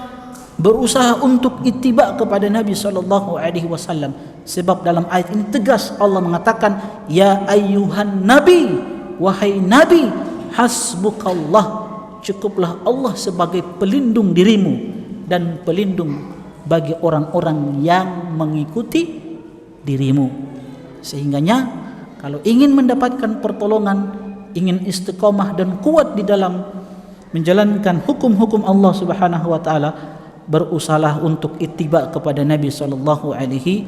berusaha untuk ittiba kepada Nabi sallallahu alaihi wasallam Sebab dalam ayat ini tegas Allah mengatakan, ya ayyuhan nabi, wahai nabi, hasbukallah, cukuplah Allah sebagai pelindung dirimu dan pelindung bagi orang-orang yang mengikuti dirimu. Sehingganya kalau ingin mendapatkan pertolongan, ingin istiqamah dan kuat di dalam menjalankan hukum-hukum Allah Subhanahu wa taala, berusahalah untuk ittiba kepada Nabi sallallahu alaihi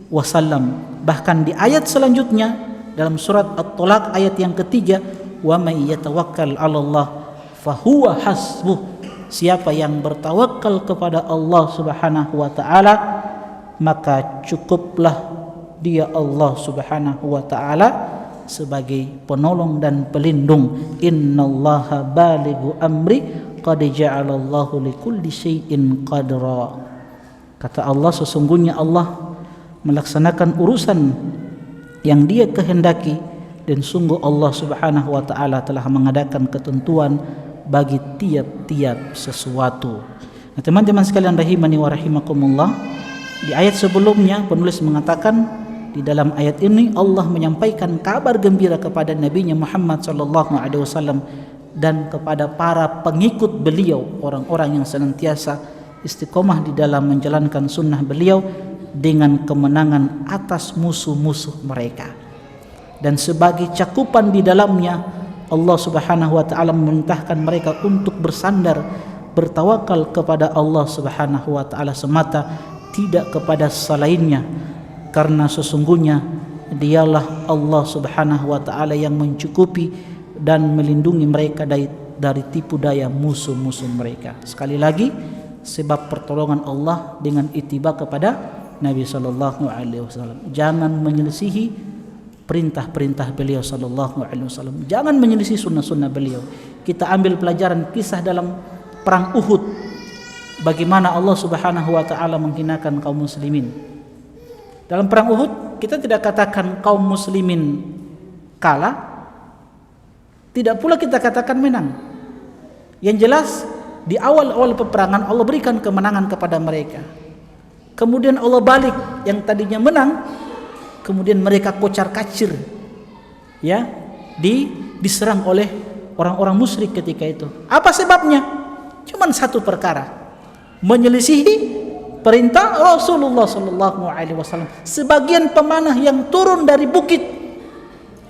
wasallam. Bahkan di ayat selanjutnya dalam surat At-Talaq ayat yang ketiga, wa may yatawakkal 'alallah fahuwa hasbuh. Siapa yang bertawakal kepada Allah Subhanahu wa taala, maka cukuplah dia Allah Subhanahu wa taala sebagai penolong dan pelindung. Innallaha balighu amri qad ja'alallahu likulli syai'in qadra. Kata Allah, sesungguhnya Allah melaksanakan urusan yang Dia kehendaki, dan sungguh Allah Subhanahu wa taala telah mengadakan ketentuan bagi tiap-tiap sesuatu. Nah, teman-teman sekalian rahimani wa rahimakumullah, di ayat sebelumnya penulis mengatakan di dalam ayat ini Allah menyampaikan kabar gembira kepada Nabi-Nya Muhammad sallallahu alaihi wasallam dan kepada para pengikut beliau, orang-orang yang senantiasa istiqomah di dalam menjalankan sunnah beliau, dengan kemenangan atas musuh-musuh mereka. Dan sebagai cakupan di dalamnya, Allah Subhanahu wa taala memerintahkan mereka untuk bersandar, bertawakal kepada Allah Subhanahu wa taala semata, tidak kepada selainnya, karena sesungguhnya Dialah Allah Subhanahu wa taala yang mencukupi dan melindungi mereka dari tipu daya musuh-musuh mereka. Sekali lagi, sebab pertolongan Allah dengan ittiba kepada Nabi sallallahu alaihi wasallam. Jangan menyelisihi perintah-perintah beliau sallallahu alaihi wasallam. Jangan menyelisihi sunnah-sunnah beliau. Kita ambil pelajaran kisah dalam perang Uhud, bagaimana Allah Subhanahu wa taala menghinakan kaum muslimin. Dalam perang Uhud kita tidak katakan kaum muslimin kalah, tidak pula kita katakan menang. Yang jelas di awal-awal peperangan Allah berikan kemenangan kepada mereka. Kemudian Allah balik, yang tadinya menang kemudian mereka kocar-kacir, ya, diserang oleh orang-orang musyrik ketika itu. Apa sebabnya? Cuman satu perkara, menyelisihi perintah Rasulullah sallallahu alaihi wasallam. Sebagian pemanah yang turun dari bukit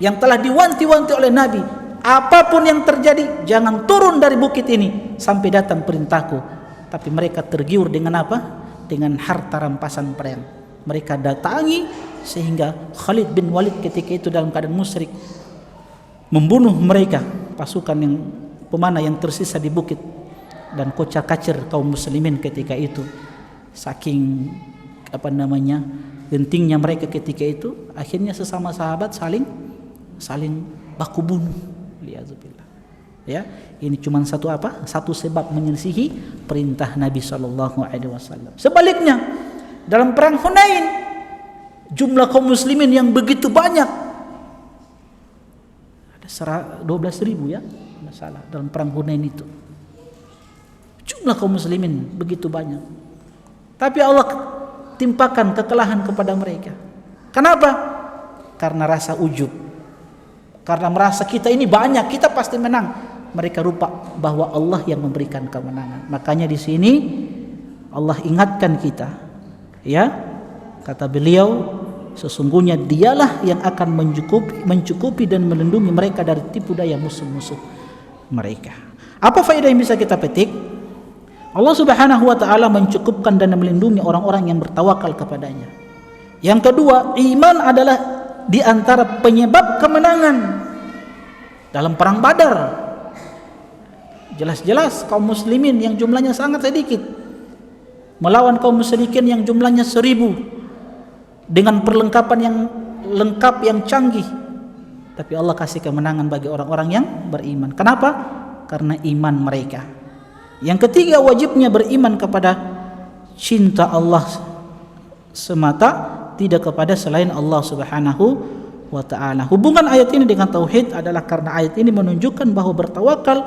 yang telah diwanti-wanti oleh Nabi, apapun yang terjadi jangan turun dari bukit ini sampai datang perintahku. Tapi mereka tergiur dengan apa? Dengan harta rampasan perang. Mereka datangi sehingga Khalid bin Walid ketika itu dalam keadaan musyrik membunuh mereka, pasukan yang pemanah yang tersisa di bukit, dan kocar-kacir kaum muslimin ketika itu. Saking gentingnya mereka ketika itu, akhirnya sesama sahabat saling baku bunuh. Liazubillah. Ya, ini cuma satu sebab menyelisihi perintah Nabi sallallahu alaihi wasallam. Sebaliknya, dalam perang Hunain, jumlah kaum muslimin yang begitu banyak, ada 12.000 ya, tidak salah, dalam perang Hunain itu. Jumlah kaum muslimin begitu banyak. Tapi Allah timpakan kekalahan kepada mereka. Kenapa? Karena rasa ujub. Karena merasa kita ini banyak, kita pasti menang. Mereka lupa bahwa Allah yang memberikan kemenangan. Makanya di sini Allah ingatkan kita, ya, kata beliau, sesungguhnya Dialah yang akan mencukupi dan melindungi mereka dari tipu daya musuh-musuh mereka. Apa faedah yang bisa kita petik? Allah Subhanahu wa taala mencukupkan dan melindungi orang-orang yang bertawakal kepadanya. Yang kedua, iman adalah di antara penyebab kemenangan. Dalam perang Badar, jelas-jelas kaum muslimin yang jumlahnya sangat sedikit melawan kaum musyrikin yang jumlahnya 1000 dengan perlengkapan yang lengkap, yang canggih. Tapi Allah kasih kemenangan bagi orang-orang yang beriman. Kenapa? Karena iman mereka. Yang ketiga, wajibnya beriman kepada cinta Allah semata, tidak kepada selain Allah Subhanahu wa ta'ala. Hubungan ayat ini dengan tauhid adalah karena ayat ini menunjukkan bahwa bertawakal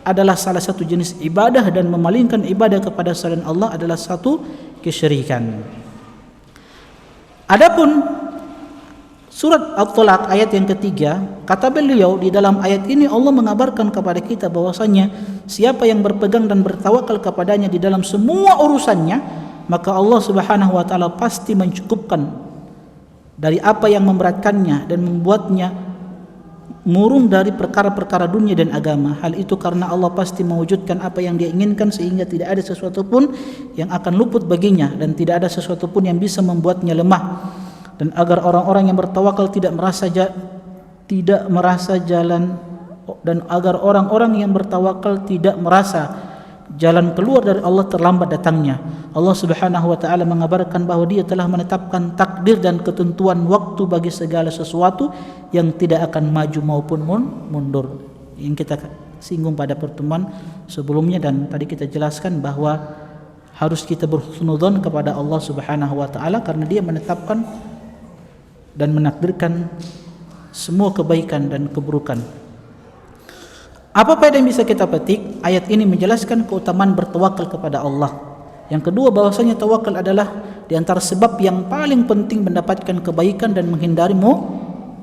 adalah salah satu jenis ibadah, dan memalingkan ibadah kepada selain Allah adalah satu kesyirikan. Adapun surat At-Thalaq ayat yang ketiga, kata beliau di dalam ayat ini Allah mengabarkan kepada kita bahwasanya siapa yang berpegang dan bertawakal kepadanya di dalam semua urusannya, maka Allah Subhanahu wa taala pasti mencukupkan dari apa yang memberatkannya dan membuatnya murung dari perkara-perkara dunia dan agama. Hal itu karena Allah pasti mewujudkan apa yang Dia inginkan, sehingga tidak ada sesuatu pun yang akan luput baginya dan tidak ada sesuatu pun yang bisa membuatnya lemah. Dan agar orang-orang yang bertawakal tidak merasa jalan, dan agar orang-orang yang bertawakal tidak merasa jalan keluar dari Allah terlambat datangnya. Allah Subhanahu wa taala mengabarkan bahwa Dia telah menetapkan takdir dan ketentuan waktu bagi segala sesuatu yang tidak akan maju maupun mundur. Yang kita singgung pada pertemuan sebelumnya, dan tadi kita jelaskan bahwa harus kita berhusnudzon kepada Allah Subhanahu wa taala karena Dia menetapkan dan menakdirkan semua kebaikan dan keburukan. Apa faedah yang bisa kita petik? Ayat ini menjelaskan keutamaan bertawakal kepada Allah. Yang kedua, bahwasanya tawakal adalah di antara sebab yang paling penting mendapatkan kebaikan dan menghindari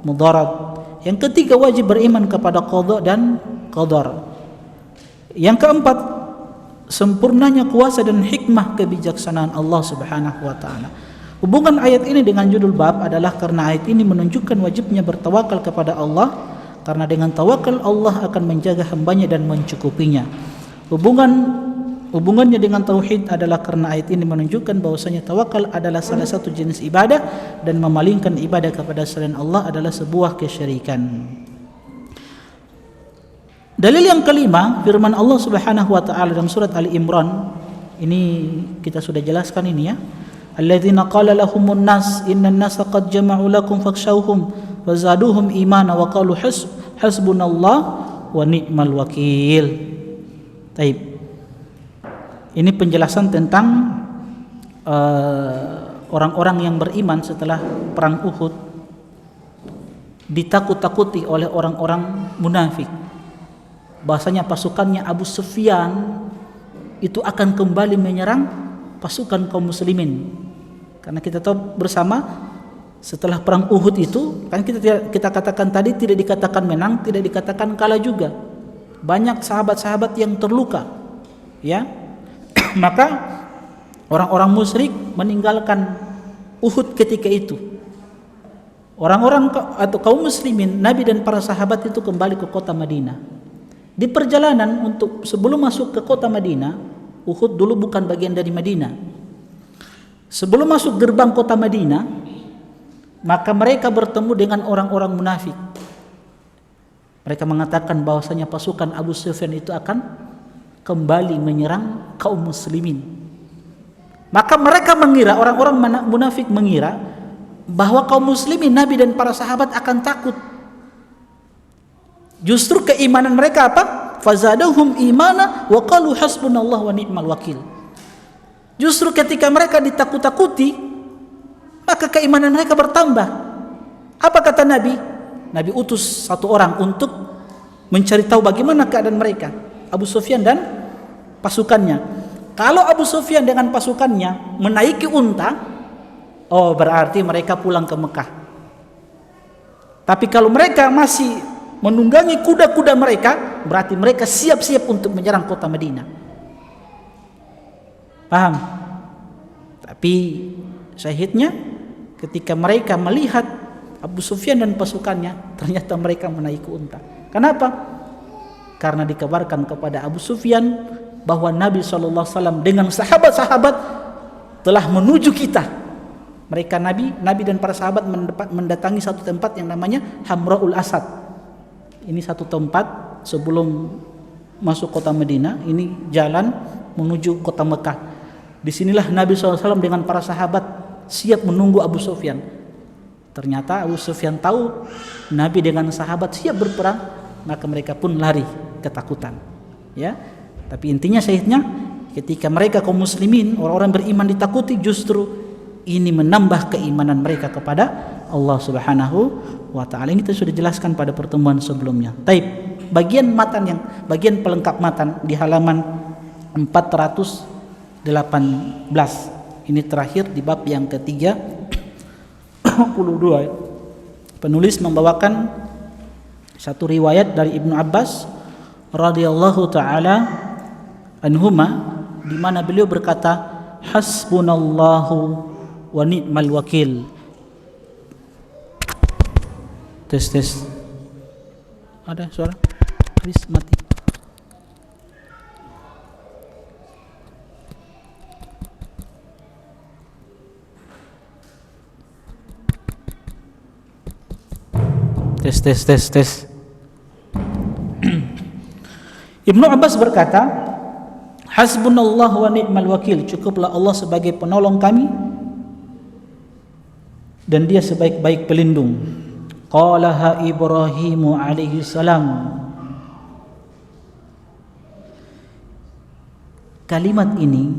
mudarat. Yang ketiga, wajib beriman kepada qada dan qadar. Yang keempat, sempurnanya kuasa dan hikmah kebijaksanaan Allah Subhanahu wa taala. Hubungan ayat ini dengan judul bab adalah karena ayat ini menunjukkan wajibnya bertawakal kepada Allah, karena dengan tawakal Allah akan menjaga hambanya dan mencukupinya. Hubungannya dengan tauhid adalah karena ayat ini menunjukkan bahwasanya tawakal adalah salah satu jenis ibadah dan memalingkan ibadah kepada selain Allah adalah sebuah kesyirikan. Dalil yang kelima, firman Allah Subhanahu wa taala dalam surat Ali Imran. Ini kita sudah jelaskan ini ya. Alladzina qala lahumun nas innan nasa qad jama'u lakum fakhshawhum wazaduhum imana wa qalu hasbunallah wa ni'mal wakil. Taib. Ini penjelasan tentang orang-orang yang beriman setelah perang Uhud ditakut-takuti oleh orang-orang munafik. Bahasanya pasukannya Abu Sufyan itu akan kembali menyerang pasukan kaum muslimin. Karena kita tahu bersama setelah perang Uhud itu kan kita katakan tadi tidak dikatakan menang, tidak dikatakan kalah juga. Banyak sahabat-sahabat yang terluka. Ya. Maka orang-orang musyrik meninggalkan Uhud ketika itu. Orang-orang atau kaum muslimin, Nabi dan para sahabat itu kembali ke kota Madinah. Di perjalanan untuk sebelum masuk ke kota Madinah, Uhud dulu bukan bagian dari Madinah. Sebelum masuk gerbang kota Madinah, maka mereka bertemu dengan orang-orang munafik. Mereka mengatakan bahwasanya pasukan Abu Sufyan itu akan kembali menyerang kaum muslimin. Maka mereka mengira, orang-orang munafik mengira bahwa kaum muslimin, Nabi dan para sahabat akan takut. Justru keimanan mereka apa? Fazadahum imana wa qalu hasbunallah wa ni'mal wakil. Justru ketika mereka ditakut-takuti, maka keimanan mereka bertambah. Apa kata Nabi? Nabi utus satu orang untuk mencari tahu bagaimana keadaan mereka, Abu Sufyan dan pasukannya. Kalau Abu Sufyan dengan pasukannya menaiki unta, oh berarti mereka pulang ke Mekah. Tapi kalau mereka masih menunggangi kuda-kuda mereka, berarti mereka siap-siap untuk menyerang kota Madinah. Paham? Tapi syahidnya ketika mereka melihat Abu Sufyan dan pasukannya, ternyata mereka menaiki unta. Kenapa? Karena dikabarkan kepada Abu Sufyan bahwa Nabi SAW dengan sahabat-sahabat telah menuju kita. Mereka Nabi dan para sahabat mendatangi satu tempat yang namanya Hamraul Asad. Ini satu tempat sebelum masuk kota Madinah. Ini jalan menuju kota Mekah. Disinilah Nabi SAW dengan para sahabat siap menunggu Abu Sufyan. Ternyata Abu Sufyan tahu Nabi dengan sahabat siap berperang, maka mereka pun lari ketakutan. Ya, tapi intinya syahidnya ketika mereka kaum muslimin, orang-orang beriman ditakuti, justru ini menambah keimanan mereka kepada Allah Subhanahu wa taala. Ini kita sudah jelaskan pada pertemuan sebelumnya. Taib, bagian pelengkap matan di halaman 418. Ini terakhir di bab yang ketiga. 62. Penulis membawakan satu riwayat dari Ibnu Abbas radhiyallahu taala anhuma, di mana beliau berkata, hasbunallahu wa ni'mal wakil. Tes. Ada suara? Habis mati. Tes. Ibnu Abbas berkata, hasbunallah wa ni'mal wakil, cukuplah Allah sebagai penolong kami dan Dia sebaik-baik pelindung. Qalaha Ibrahim alaihi salam. Kalimat ini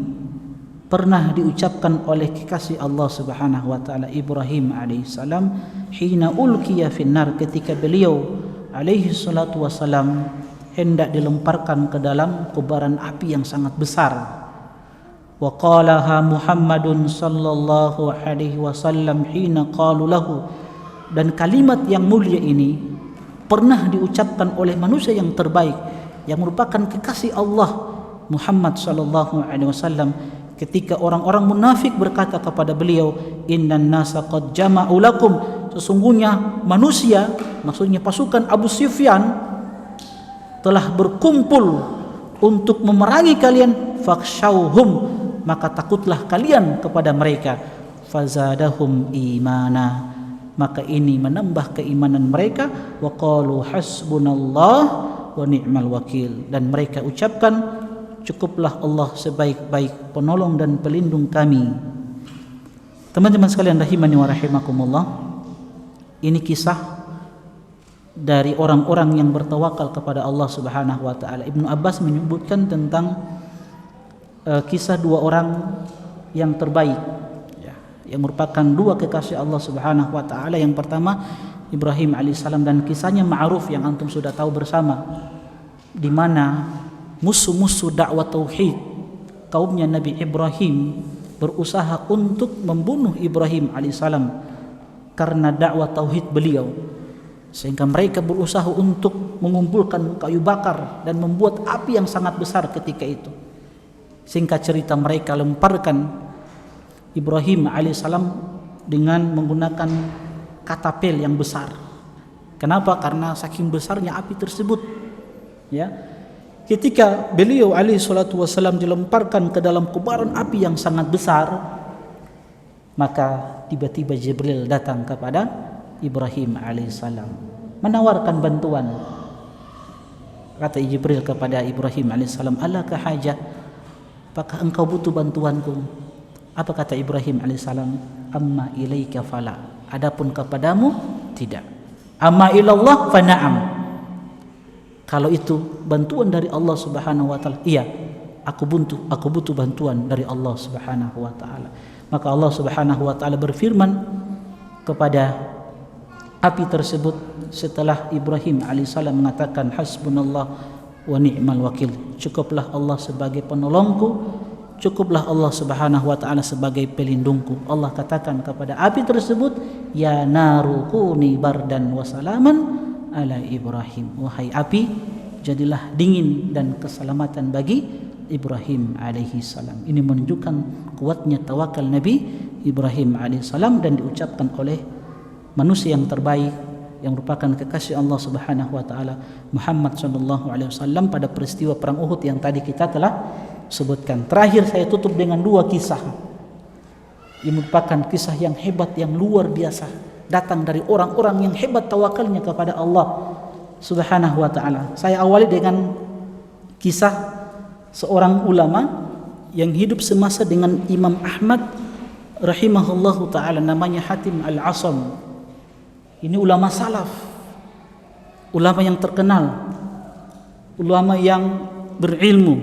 pernah diucapkan oleh kekasih Allah Subhanahu wa taala Ibrahim alaihi salam hina ulqiya finnar, ketika beliau alaihi salatu wasalam hendak dilemparkan ke dalam kobaran api yang sangat besar. Wa qalaha Muhammadun sallallahu alaihi wasallam hina qalu lahu, dan kalimat yang mulia ini pernah diucapkan oleh manusia yang terbaik yang merupakan kekasih Allah Muhammad sallallahu alaihi wasallam ketika orang-orang munafik berkata kepada beliau, innan nasa qad jama'u lakum, sesungguhnya manusia, maksudnya pasukan Abu Sufyan, telah berkumpul untuk memerangi kalian, fakhshawhum, maka takutlah kalian kepada mereka, fazadahum imana, maka ini menambah keimanan mereka, wa qalu hasbunallah wa ni'mal wakil, dan mereka ucapkan, cukuplah Allah sebaik-baik penolong dan pelindung kami. Teman-teman sekalian rahimani wa rahimakumullah, ini kisah dari orang-orang yang bertawakal kepada Allah Subhanahu wa taala. Ibnu Abbas menyebutkan tentang kisah dua orang yang terbaik, ya, yang merupakan dua kekasih Allah Subhanahu wa taala. Yang pertama Ibrahim alaihissalam, dan kisahnya ma'ruf yang antum sudah tahu bersama, di mana musuh-musuh dakwah tauhid kaumnya Nabi Ibrahim berusaha untuk membunuh Ibrahim alaihissalam karena dakwah tauhid beliau, sehingga mereka berusaha untuk mengumpulkan kayu bakar dan membuat api yang sangat besar ketika itu. Singkat cerita, mereka lemparkan Ibrahim alaihissalam dengan menggunakan katapel yang besar. Kenapa? Karena saking besarnya api tersebut, ya. Ketika beliau alaihi salatu wasallam dilemparkan ke dalam kobaran api yang sangat besar, maka tiba-tiba Jibril datang kepada Ibrahim alaihissalam menawarkan bantuan. Kata Jibril kepada Ibrahim alaihissalam, alaka hajah, apakah engkau butuh bantuanku? Apa kata Ibrahim alaihissalam? Amma ilaika fala, adapun kepadamu tidak. Amma ilallah fa na'am, kalau itu bantuan dari Allah Subhanahu wa taala, iya, aku butuh bantuan dari Allah Subhanahu wa taala. Maka Allah Subhanahu wa taala berfirman kepada api tersebut setelah Ibrahim alaihissalam mengatakan hasbunallah wa ni'mal wakil, cukuplah Allah sebagai penolongku, cukuplah Allah Subhanahu wa taala sebagai pelindungku. Allah katakan kepada api tersebut, ya naru kuni bardan wa salaman ala Ibrahim, wahai api, jadilah dingin dan keselamatan bagi Ibrahim alaihi salam. Ini menunjukkan kuatnya tawakal Nabi Ibrahim alaihi salam dan diucapkan oleh manusia yang terbaik yang merupakan kekasih Allah Subhanahu wa taala Muhammad sallallahu alaihi wasallam pada peristiwa perang Uhud yang tadi kita telah sebutkan. Terakhir saya tutup dengan dua kisah yang merupakan kisah yang hebat, yang luar biasa, datang dari orang-orang yang hebat tawakalnya kepada Allah Subhanahu wa taala. Saya awali dengan kisah seorang ulama yang hidup semasa dengan Imam Ahmad rahimahullahu taala, namanya Hatim Al-Asam. Ini ulama salaf, ulama yang terkenal, ulama yang berilmu,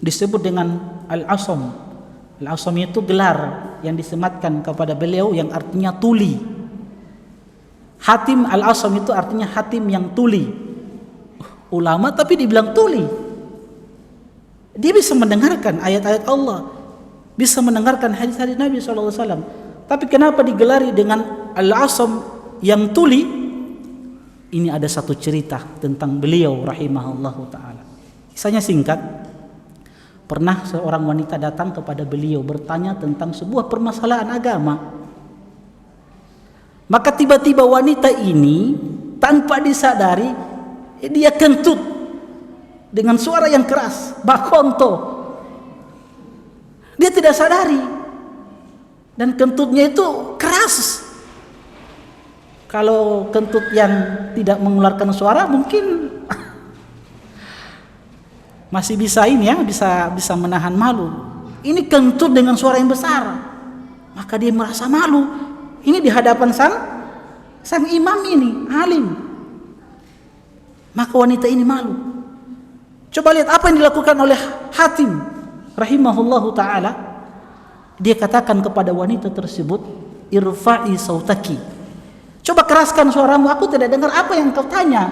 disebut dengan Al-Asam. Al-Asam itu gelar yang disematkan kepada beliau yang artinya tuli. Hatim Al-Asam itu artinya hatim yang tuli. Ulama tapi dibilang tuli. Dia bisa mendengarkan ayat-ayat Allah, bisa mendengarkan hadis-hadis Nabi SAW. Tapi kenapa digelari dengan Al-Asam yang tuli, ini ada satu cerita tentang beliau rahimahullahu ta'ala. Kisahnya singkat. Pernah seorang wanita datang kepada beliau bertanya tentang sebuah permasalahan agama. Maka tiba-tiba wanita ini tanpa disadari dia kentut dengan suara yang keras, bakonto. Dia tidak sadari dan kentutnya itu keras. Kalau kentut yang tidak mengeluarkan suara mungkin masih bisa ini ya, bisa menahan malu. Ini kentut dengan suara yang besar, maka dia merasa malu. Ini di hadapan sang imam ini, alim. Maka wanita ini malu. Coba lihat apa yang dilakukan oleh Hatim rahimahullahu ta'ala. Dia katakan kepada wanita tersebut, irfa'i sautaki. Coba keraskan suaramu, aku tidak dengar apa yang kau tanya.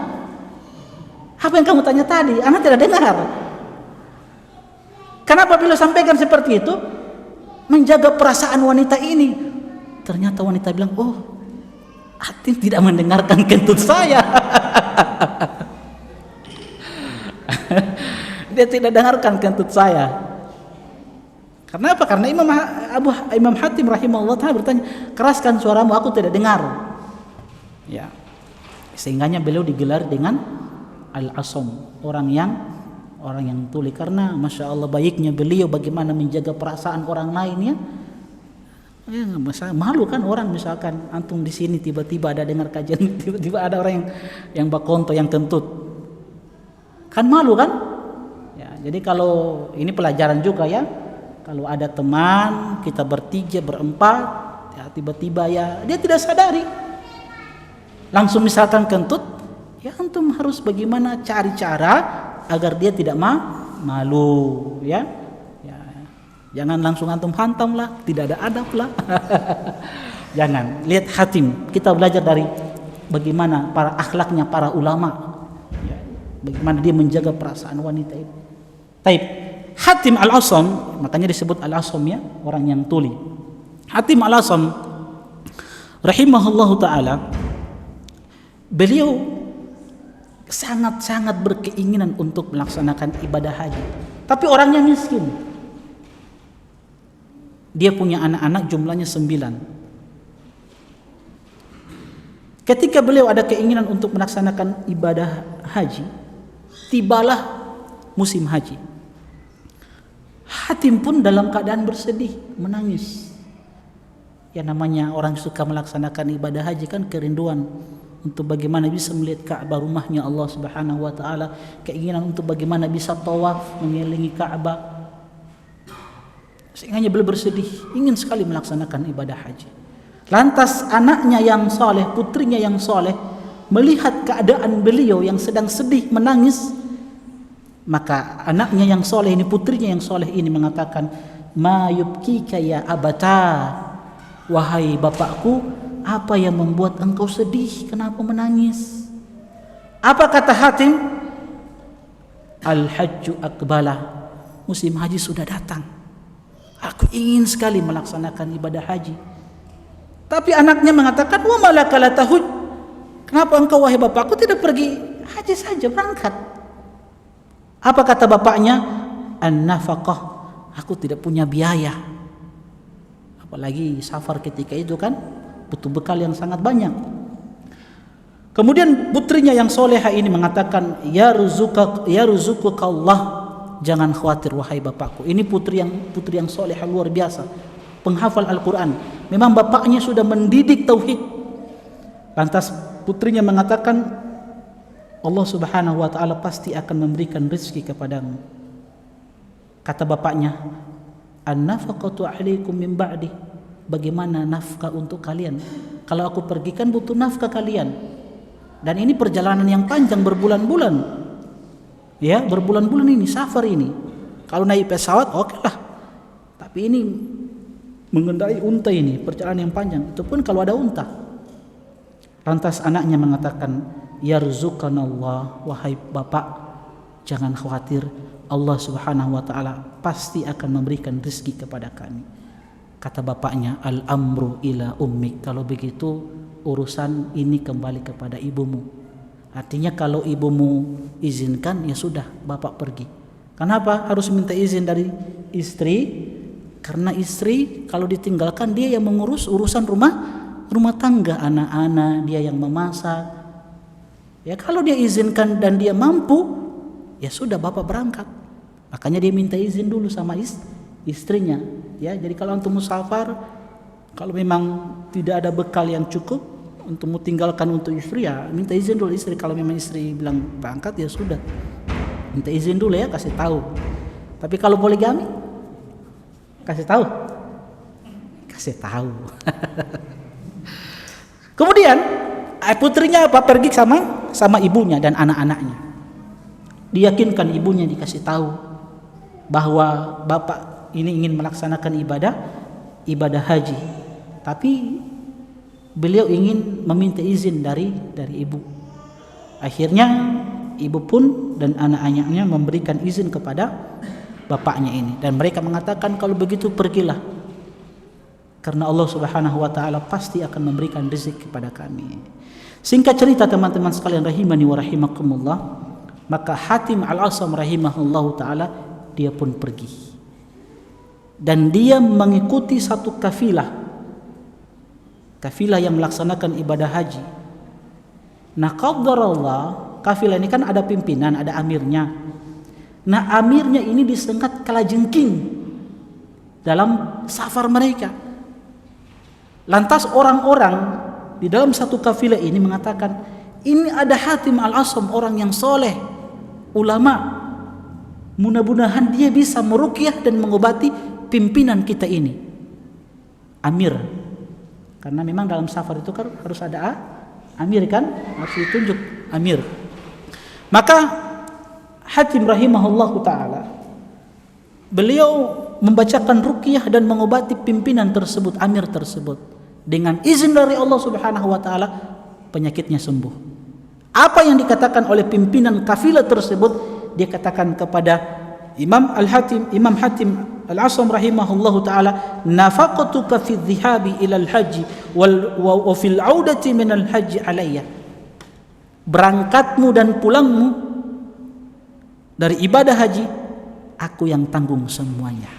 Apa yang kamu tanya tadi, anak tidak dengar. Kenapa beliau sampaikan seperti itu? Menjaga perasaan wanita ini. Ternyata wanita bilang, oh, Hatim tidak mendengarkan kentut saya. Dia tidak dengarkan kentut saya. Karena apa? Karena Imam Hatim rahimahullah ta'ala bertanya, keraskan suaramu, aku tidak dengar. Ya, sehingganya beliau digelar dengan Al-Asam, orang yang tuli. Karena Masya Allah baiknya beliau bagaimana menjaga perasaan orang lain ya. Malu kan orang, misalkan antum di sini tiba-tiba ada dengar kajian, tiba-tiba ada orang yang bakonto, yang kentut, kan malu kan ya. Jadi kalau ini pelajaran juga ya, kalau ada teman kita bertiga berempat ya, tiba-tiba ya dia tidak sadari langsung misalkan kentut, ya antum harus bagaimana cari cara agar dia tidak malu ya. Jangan langsung antum hantam lah, tidak ada adab lah. Jangan. Lihat Hatim, kita belajar dari bagaimana akhlaknya para ulama ya, bagaimana dia menjaga perasaan wanita itu. Taib. Hatim Al-Asam, makanya disebut Al-Asam ya, orang yang tuli. Hatim Al-Asam rahimahullahu ta'ala, beliau sangat-sangat berkeinginan untuk melaksanakan ibadah haji, tapi orangnya miskin. Dia punya anak-anak jumlahnya 9. Ketika beliau ada keinginan untuk melaksanakan ibadah haji, tibalah musim haji. Hatim pun dalam keadaan bersedih, menangis. Ya namanya orang suka melaksanakan ibadah haji kan kerinduan untuk bagaimana bisa melihat Ka'bah, rumahnya Allah Subhanahu wa taala, keinginan untuk bagaimana bisa tawaf mengelilingi Ka'bah. Sehingga beliau bersedih, ingin sekali melaksanakan ibadah haji. Lantas anaknya yang soleh, putrinya yang soleh, melihat keadaan beliau yang sedang sedih, menangis, maka anaknya yang soleh ini, putrinya yang soleh ini mengatakan, ma yubkika ya abata, wahai bapakku, apa yang membuat engkau sedih, kenapa menangis? Apa kata Hatim? Al-hajju akbala, musim haji sudah datang. Aku ingin sekali melaksanakan ibadah haji. Tapi anaknya mengatakan, wa malaka la tahuj, kenapa engkau wahai bapakku tidak pergi haji saja, berangkat? Apa kata bapaknya? An-nafaqah, aku tidak punya biaya. Apalagi safar ketika itu kan butuh bekal yang sangat banyak. Kemudian putrinya yang soleha ini mengatakan, ya ruzukuka Allah, jangan khawatir wahai bapakku. Ini putri yang soleha luar biasa, penghafal Al-Quran. Memang bapaknya sudah mendidik tauhid. Lantas putrinya mengatakan, Allah Subhanahu wa ta'ala pasti akan memberikan rezeki kepadamu. Kata bapaknya, an-nafaqatu alaikum min ba'di, bagaimana nafkah untuk kalian? Kalau aku pergi kan butuh nafkah kalian. Dan ini perjalanan yang panjang, berbulan-bulan. Ya, berbulan-bulan ini, safar ini. Kalau naik pesawat oke lah. Tapi ini mengendarai unta ini, perjalanan yang panjang. Itu pun kalau ada unta. Lantas anaknya mengatakan, yarzuqanallah, wahai bapak, jangan khawatir, Allah Subhanahu wa ta'ala pasti akan memberikan rezeki kepada kami. Kata bapaknya, al-amru ila ummik. Kalau begitu urusan ini kembali kepada ibumu. Artinya kalau ibumu izinkan, ya sudah, bapak pergi. Kenapa harus minta izin dari istri? Karena istri kalau ditinggalkan, dia yang mengurus urusan rumah tangga, anak-anak, dia yang memasak. Ya kalau dia izinkan dan dia mampu, ya sudah, bapak berangkat. Makanya dia minta izin dulu sama istrinya. Ya, jadi kalau antum musafar, kalau memang tidak ada bekal yang cukup untuk tinggalkan untuk istri, ya minta izin dulu istri. Kalau memang istri bilang berangkat, ya sudah, minta izin dulu ya, kasih tahu. Tapi kalau poligami, kasih tahu. Kemudian putrinya apa? Pergi sama ibunya dan anak-anaknya. Diyakinkan ibunya, dikasih tahu bahwa bapak ini ingin melaksanakan ibadah haji, tapi beliau ingin meminta izin dari ibu. Akhirnya ibu pun dan anak-anaknya memberikan izin kepada bapaknya ini, dan mereka mengatakan, kalau begitu pergilah, karena Allah Subhanahu wa taala pasti akan memberikan rezeki kepada kami. Singkat cerita teman-teman sekalian rahimani wa rahimakumullah, maka Hatim Al-Asam rahimahullahu taala dia pun pergi. Dan dia mengikuti satu kafilah yang melaksanakan ibadah haji. Nah, qadarallah, kafilah ini kan ada pimpinan, ada amirnya. Nah, amirnya ini disengat kalajengking dalam safar mereka. Lantas orang-orang di dalam satu kafilah ini mengatakan, ini ada Hatim Al-Asam, orang yang soleh, ulama. Mudah-mudahan dia bisa meruqyah dan mengobati pimpinan kita ini, amir. Karena memang dalam safar itu kan harus ada amir, kan harus ditunjuk amir. Maka Hatim rahimahullahu taala, beliau membacakan ruqyah dan mengobati pimpinan tersebut, amir tersebut, dengan izin dari Allah Subhanahu wa taala, penyakitnya sembuh. Apa yang dikatakan oleh pimpinan kafilah tersebut, dia katakan kepada Imam Hatim Al-Asam rahimahullahu taala, nafaqatuka fi dhihabi ila al-haji wa fil 'audati min al-haji alayya. Berangkatmu dan pulangmu dari ibadah haji, aku yang tanggung semuanya.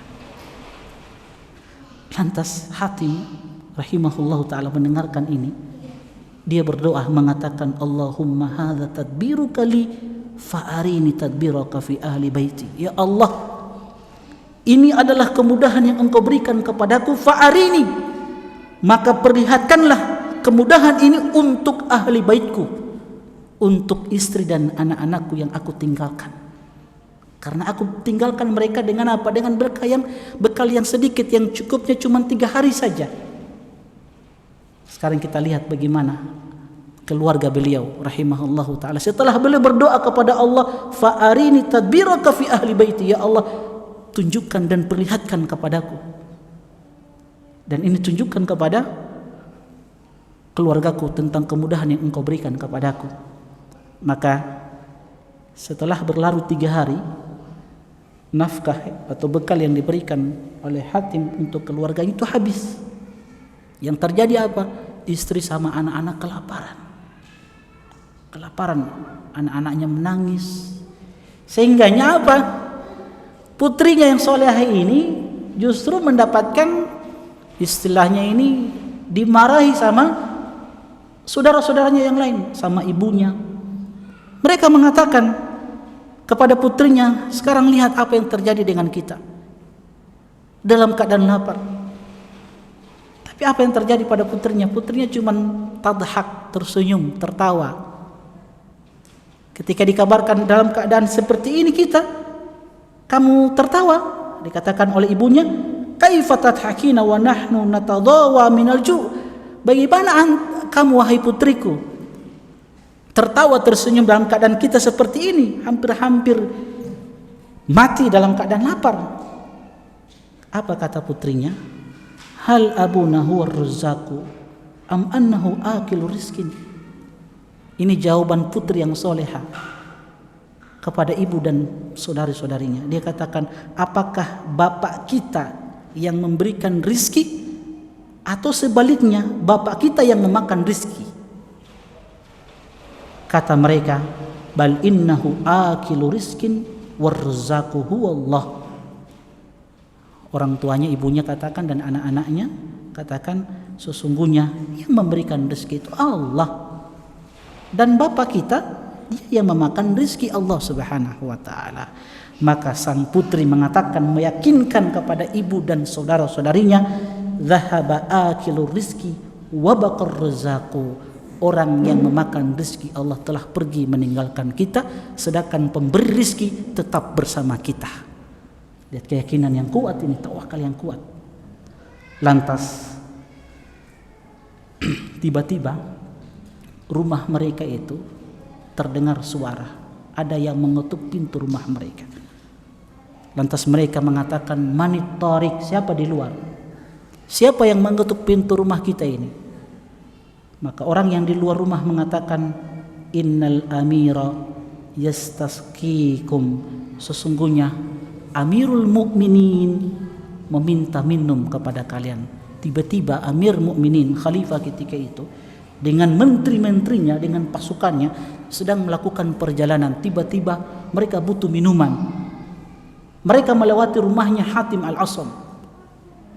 Lantas Hatim rahimahullahu taala mendengarkan ini, dia berdoa mengatakan, Allahumma hadza tadbiruka li fa'arini tadbiraka fi ahli baiti. Ya Allah, ini adalah kemudahan yang Engkau berikan kepadaku, fa'arini, maka perlihatkanlah kemudahan ini untuk ahli baitku, untuk istri dan anak-anakku yang aku tinggalkan. Karena aku tinggalkan mereka dengan apa? Dengan bekal yang sedikit, yang cukupnya cuma 3 hari saja. Sekarang kita lihat bagaimana keluarga beliau rahimahullahu taala. Setelah beliau berdoa kepada Allah, fa'arini tadbiraka fi ahli baiti, ya Allah, tunjukkan dan perlihatkan kepadaku, dan ini tunjukkan kepada keluargaku tentang kemudahan yang Engkau berikan kepadaku. Maka setelah berlalu 3 hari, nafkah atau bekal yang diberikan oleh Hatim untuk keluarga itu habis. Yang terjadi apa? Istri sama anak-anak kelaparan, anak-anaknya menangis. Sehingganya apa? Putrinya yang solehah ini justru mendapatkan, istilahnya ini, dimarahi sama saudara-saudaranya yang lain, sama ibunya. Mereka mengatakan kepada putrinya, sekarang lihat apa yang terjadi dengan kita, dalam keadaan lapar. Tapi apa yang terjadi pada putrinya? Putrinya cuma tadhak, tersenyum, tertawa. Ketika dikabarkan dalam keadaan seperti ini kita, kamu tertawa, dikatakan oleh ibunya, kaifa tadhakina wa nahnu natadawa minal ju'. Bagaimana kamu wahai putriku tertawa tersenyum dalam keadaan kita seperti ini, hampir-hampir mati dalam keadaan lapar. Apa kata putrinya? Hal abuna huwa ar-razzaqu am annahu akilu rizkin. Ini jawaban putri yang soleha kepada ibu dan saudari-saudarinya. Dia katakan, apakah bapak kita yang memberikan rizki atau sebaliknya bapak kita yang memakan rizki? Kata mereka, bal innahu akilu rizkin warzaquhu huwallah. Orang tuanya, ibunya katakan, dan anak-anaknya katakan, sesungguhnya yang memberikan rizki itu Allah, dan bapak kita dia yang memakan rizki, Allah Subhanahu wa taala. Maka sang putri mengatakan, meyakinkan kepada ibu dan saudara-saudarinya, zahaba akilu rizki wa baqar razaqu. Orang yang memakan rizki Allah telah pergi meninggalkan kita, sedangkan pemberi rizki tetap bersama kita. Lihat keyakinan yang kuat ini, tawakal yang kuat. Lantas tiba-tiba rumah mereka itu terdengar suara, ada yang mengetuk pintu rumah mereka. Lantas mereka mengatakan, manit tarik, siapa di luar? Siapa yang mengetuk pintu rumah kita ini? Maka orang yang di luar rumah mengatakan, innal amira yastasqikum, sesungguhnya Amirul Mukminin meminta minum kepada kalian. Tiba-tiba Amir Mukminin, khalifah ketika itu, dengan menteri-menterinya, dengan pasukannya sedang melakukan perjalanan. Tiba-tiba mereka butuh minuman. Mereka melewati rumahnya Hatim al-Asam.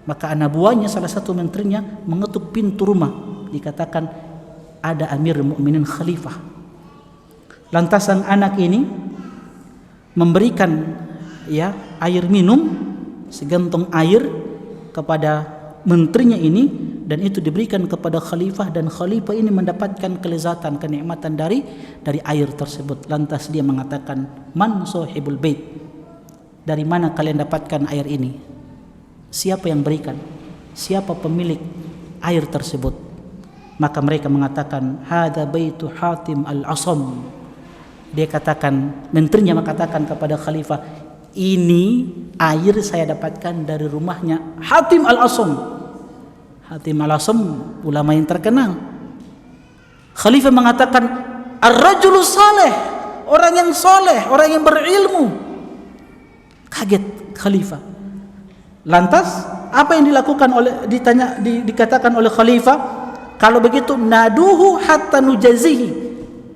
Maka anak buahnya, salah satu menterinya, mengetuk pintu rumah. Dikatakan ada Amir Mukminin khalifah. Lantas sang anak ini memberikan air minum, segantong air kepada menterinya ini, dan itu diberikan kepada khalifah, dan khalifah ini mendapatkan kelezatan, kenikmatan dari air tersebut. Lantas dia mengatakan, man sahibul bait, dari mana kalian dapatkan air ini? Siapa yang berikan? Siapa pemilik air tersebut? Maka mereka mengatakan, hadza baitu Hatim al-Asam. Dia katakan, menterinya mengatakan kepada khalifah, ini air saya dapatkan dari rumahnya Hatim al-Asam. Hatim al-Asam ulama yang terkenal. Khalifah mengatakan, ar-rajulu saleh, orang yang soleh, orang yang berilmu. Kaget khalifah. Lantas apa yang dilakukan dikatakan oleh khalifah? Kalau begitu, naduhu hatta nujazihi,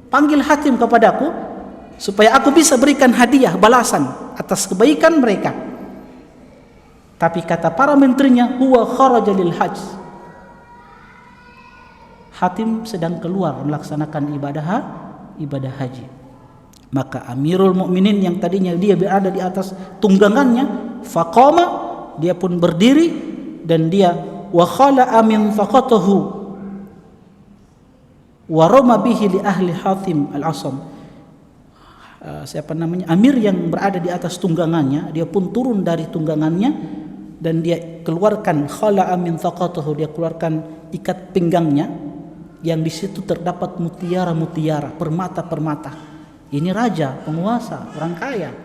panggil Hatim kepadaku supaya aku bisa berikan hadiah balasan atas kebaikan mereka. Tapi kata para menterinya, huwa kharaja lil hajj, Hatim sedang keluar melaksanakan ibadah haji. Maka Amirul Mukminin yang tadinya dia berada di atas tunggangannya, faqama, dia pun berdiri, dan dia wa khala'a min faqatahu waroma bihi li ahli Hatim al-Asam. Amir yang berada di atas tunggangannya, dia pun turun dari tunggangannya, dan dia keluarkan khala'a min faqatahu, dia keluarkan ikat pinggangnya, yang di situ terdapat mutiara-mutiara, permata-permata. Ini raja, penguasa, orang kaya.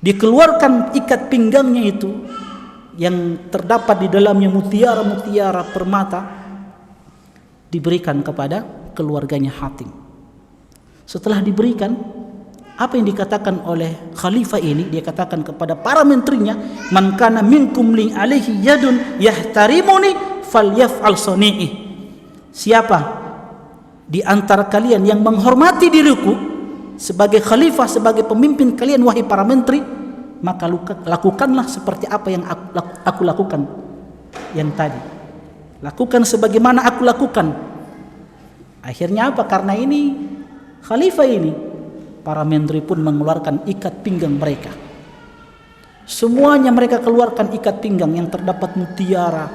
Dikeluarkan ikat pinggangnya itu yang terdapat di dalamnya mutiara-mutiara, permata, diberikan kepada keluarganya Hatim. Setelah diberikan, apa yang dikatakan oleh khalifah ini? Dia katakan kepada para menterinya, man kana minkum li alaihi yadun yahtarimuni falyaf'al sani'i. Siapa di antara kalian yang menghormati diriku sebagai khalifah, sebagai pemimpin kalian, wahai para menteri, maka lakukanlah seperti apa yang aku lakukan yang tadi. Lakukan sebagaimana aku lakukan. Akhirnya apa? Karena ini khalifah ini, para menteri pun mengeluarkan ikat pinggang mereka. Semuanya mereka keluarkan ikat pinggang yang terdapat mutiara,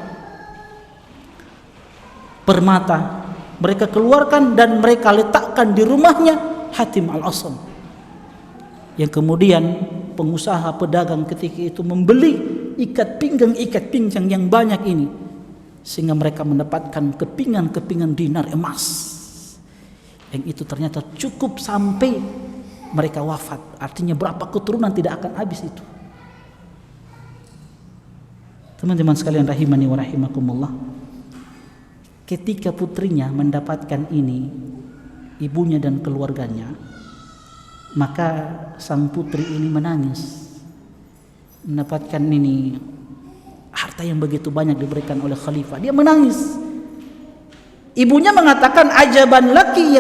permata. Mereka keluarkan dan mereka letakkan di rumahnya Hatim al-Asam. Yang kemudian pengusaha pedagang ketika itu membeli ikat pinggang yang banyak ini, sehingga mereka mendapatkan kepingan-kepingan dinar emas, yang itu ternyata cukup sampai mereka wafat. Artinya berapa keturunan tidak akan habis itu. Teman-teman sekalian rahimani wa rahimakumullah, ketika putrinya mendapatkan ini, ibunya dan keluarganya, maka sang putri ini menangis. Mendapatkan ini Harta yang begitu banyak diberikan oleh khalifah. Dia menangis. Ibunya mengatakan, ajaban laki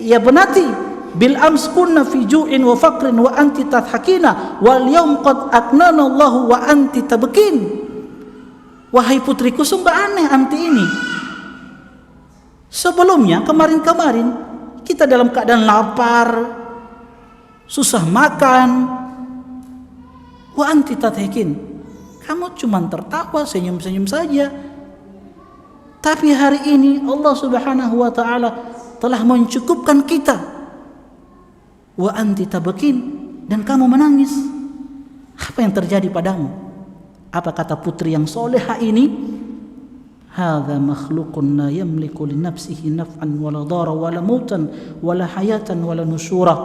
ya benati, bil ams kunna fi ju'in wa faqrin wa anti tadhakina wal yaum qad aknana Allah wa anti tabkin. Wahai putriku, sungguh aneh anti ini. Sebelumnya kemarin-kemarin kita dalam keadaan lapar, susah makan, wa anti tadhakin. Kamu cuma tertawa, senyum-senyum saja. Tapi hari ini Allah Subhanahu wa taala telah mencukupkan kita. Wa anti tabkin, dan kamu menangis. Apa yang terjadi padamu? Apa kata putri yang soleha ini? Hadza makhluqun la yamliku li nafsihi naf'an wala dara wala mautan wala hayatan wala nusyura.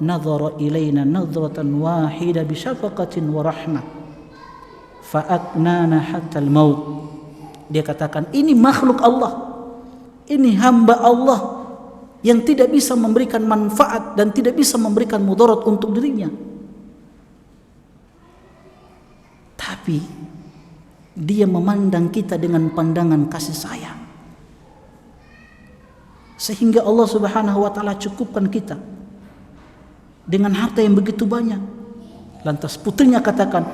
Nadhara ilaina nadratan wahida bi syafaqatin wa rahmah. Fa'aknana hatta al-maut. Dia katakan, ini makhluk Allah, ini hamba Allah yang tidak bisa memberikan manfaat dan tidak bisa memberikan mudarat untuk dirinya. Tapi dia memandang kita dengan pandangan kasih sayang, sehingga Allah Subhanahu wa taala cukupkan kita dengan harta yang begitu banyak. Lantas putrinya katakan,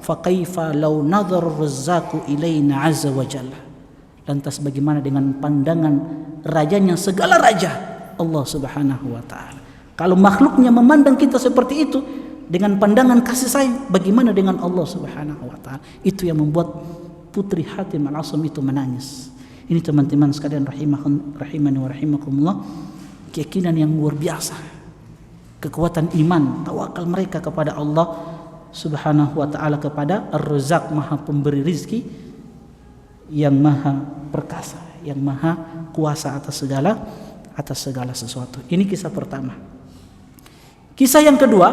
faqaifa law nadhara ar-razzaqu ilaina azza wa jalla. Lantas bagaimana dengan pandangan rajanya segala raja, Allah Subhanahu wa taala? Kalau makhluknya memandang kita seperti itu dengan pandangan kasih sayang, bagaimana dengan Allah Subhanahu wa taala? Itu yang membuat putri Hatim al-Asam itu menangis. Ini teman-teman sekalian rahimani wa rahimakumullah, keyakinan yang luar biasa, kekuatan iman, tawakal mereka kepada Allah Subhanahu wa ta'ala, kepada Ar-Razzaq, maha pemberi rizki, yang maha perkasa, yang maha kuasa atas segala sesuatu. Ini kisah pertama. Kisah yang kedua,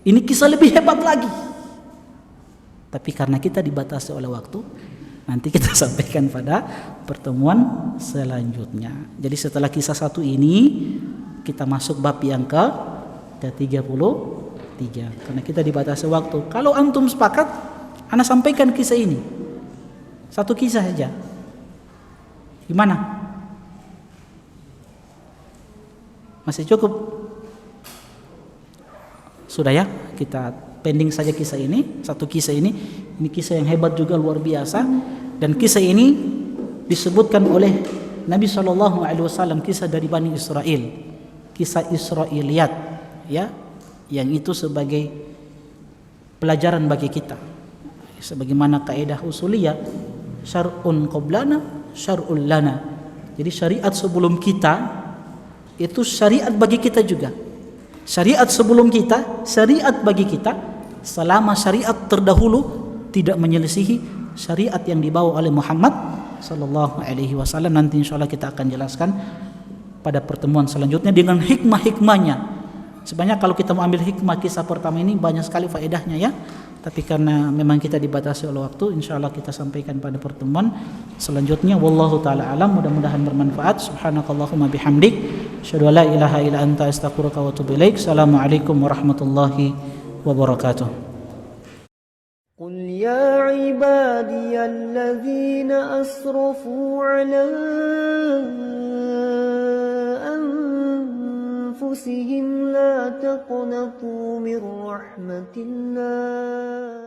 ini kisah lebih hebat lagi. Tapi karena kita dibatasi oleh waktu, nanti kita sampaikan pada pertemuan selanjutnya. Jadi setelah kisah satu ini, kita masuk bab yang ke-33. Karena kita dibatasi waktu. Kalau antum sepakat, ana sampaikan kisah ini. Satu kisah saja. Gimana? Masih cukup? Sudah ya? Kita pending saja kisah ini. Satu kisah ini. Ini kisah yang hebat juga, luar biasa. Dan kisah ini disebutkan oleh Nabi SAW, kisah dari Bani Israel. Kisah Israiliyat, ya, yang itu sebagai pelajaran bagi kita. Sebagaimana kaidah usuliyah, syar'un qablana syar'un lana. Jadi syariat sebelum kita itu syariat bagi kita juga. Syariat sebelum kita, syariat bagi kita, selama syariat terdahulu tidak menyelisihi syariat yang dibawa oleh Muhammad sallallahu alaihi wasallam. Nanti insyaallah kita akan jelaskan pada pertemuan selanjutnya dengan hikmah-hikmahnya. Sebenarnya kalau kita mau ambil hikmah kisah pertama ini banyak sekali faedahnya ya. Tapi karena memang kita dibatasi oleh waktu, insyaallah kita sampaikan pada pertemuan selanjutnya. Wallahu taala alam, mudah-mudahan bermanfaat. Subhanakallahumma bihamdik, asyhadu an la ilaha illa anta, astaghfiruka wa atubu ilaik. Assalamualaikum warahmatullahi wabarakatuh. قل يا عبادي الذين أسرفوا على أنفسهم لا تقنطوا من رحمة الله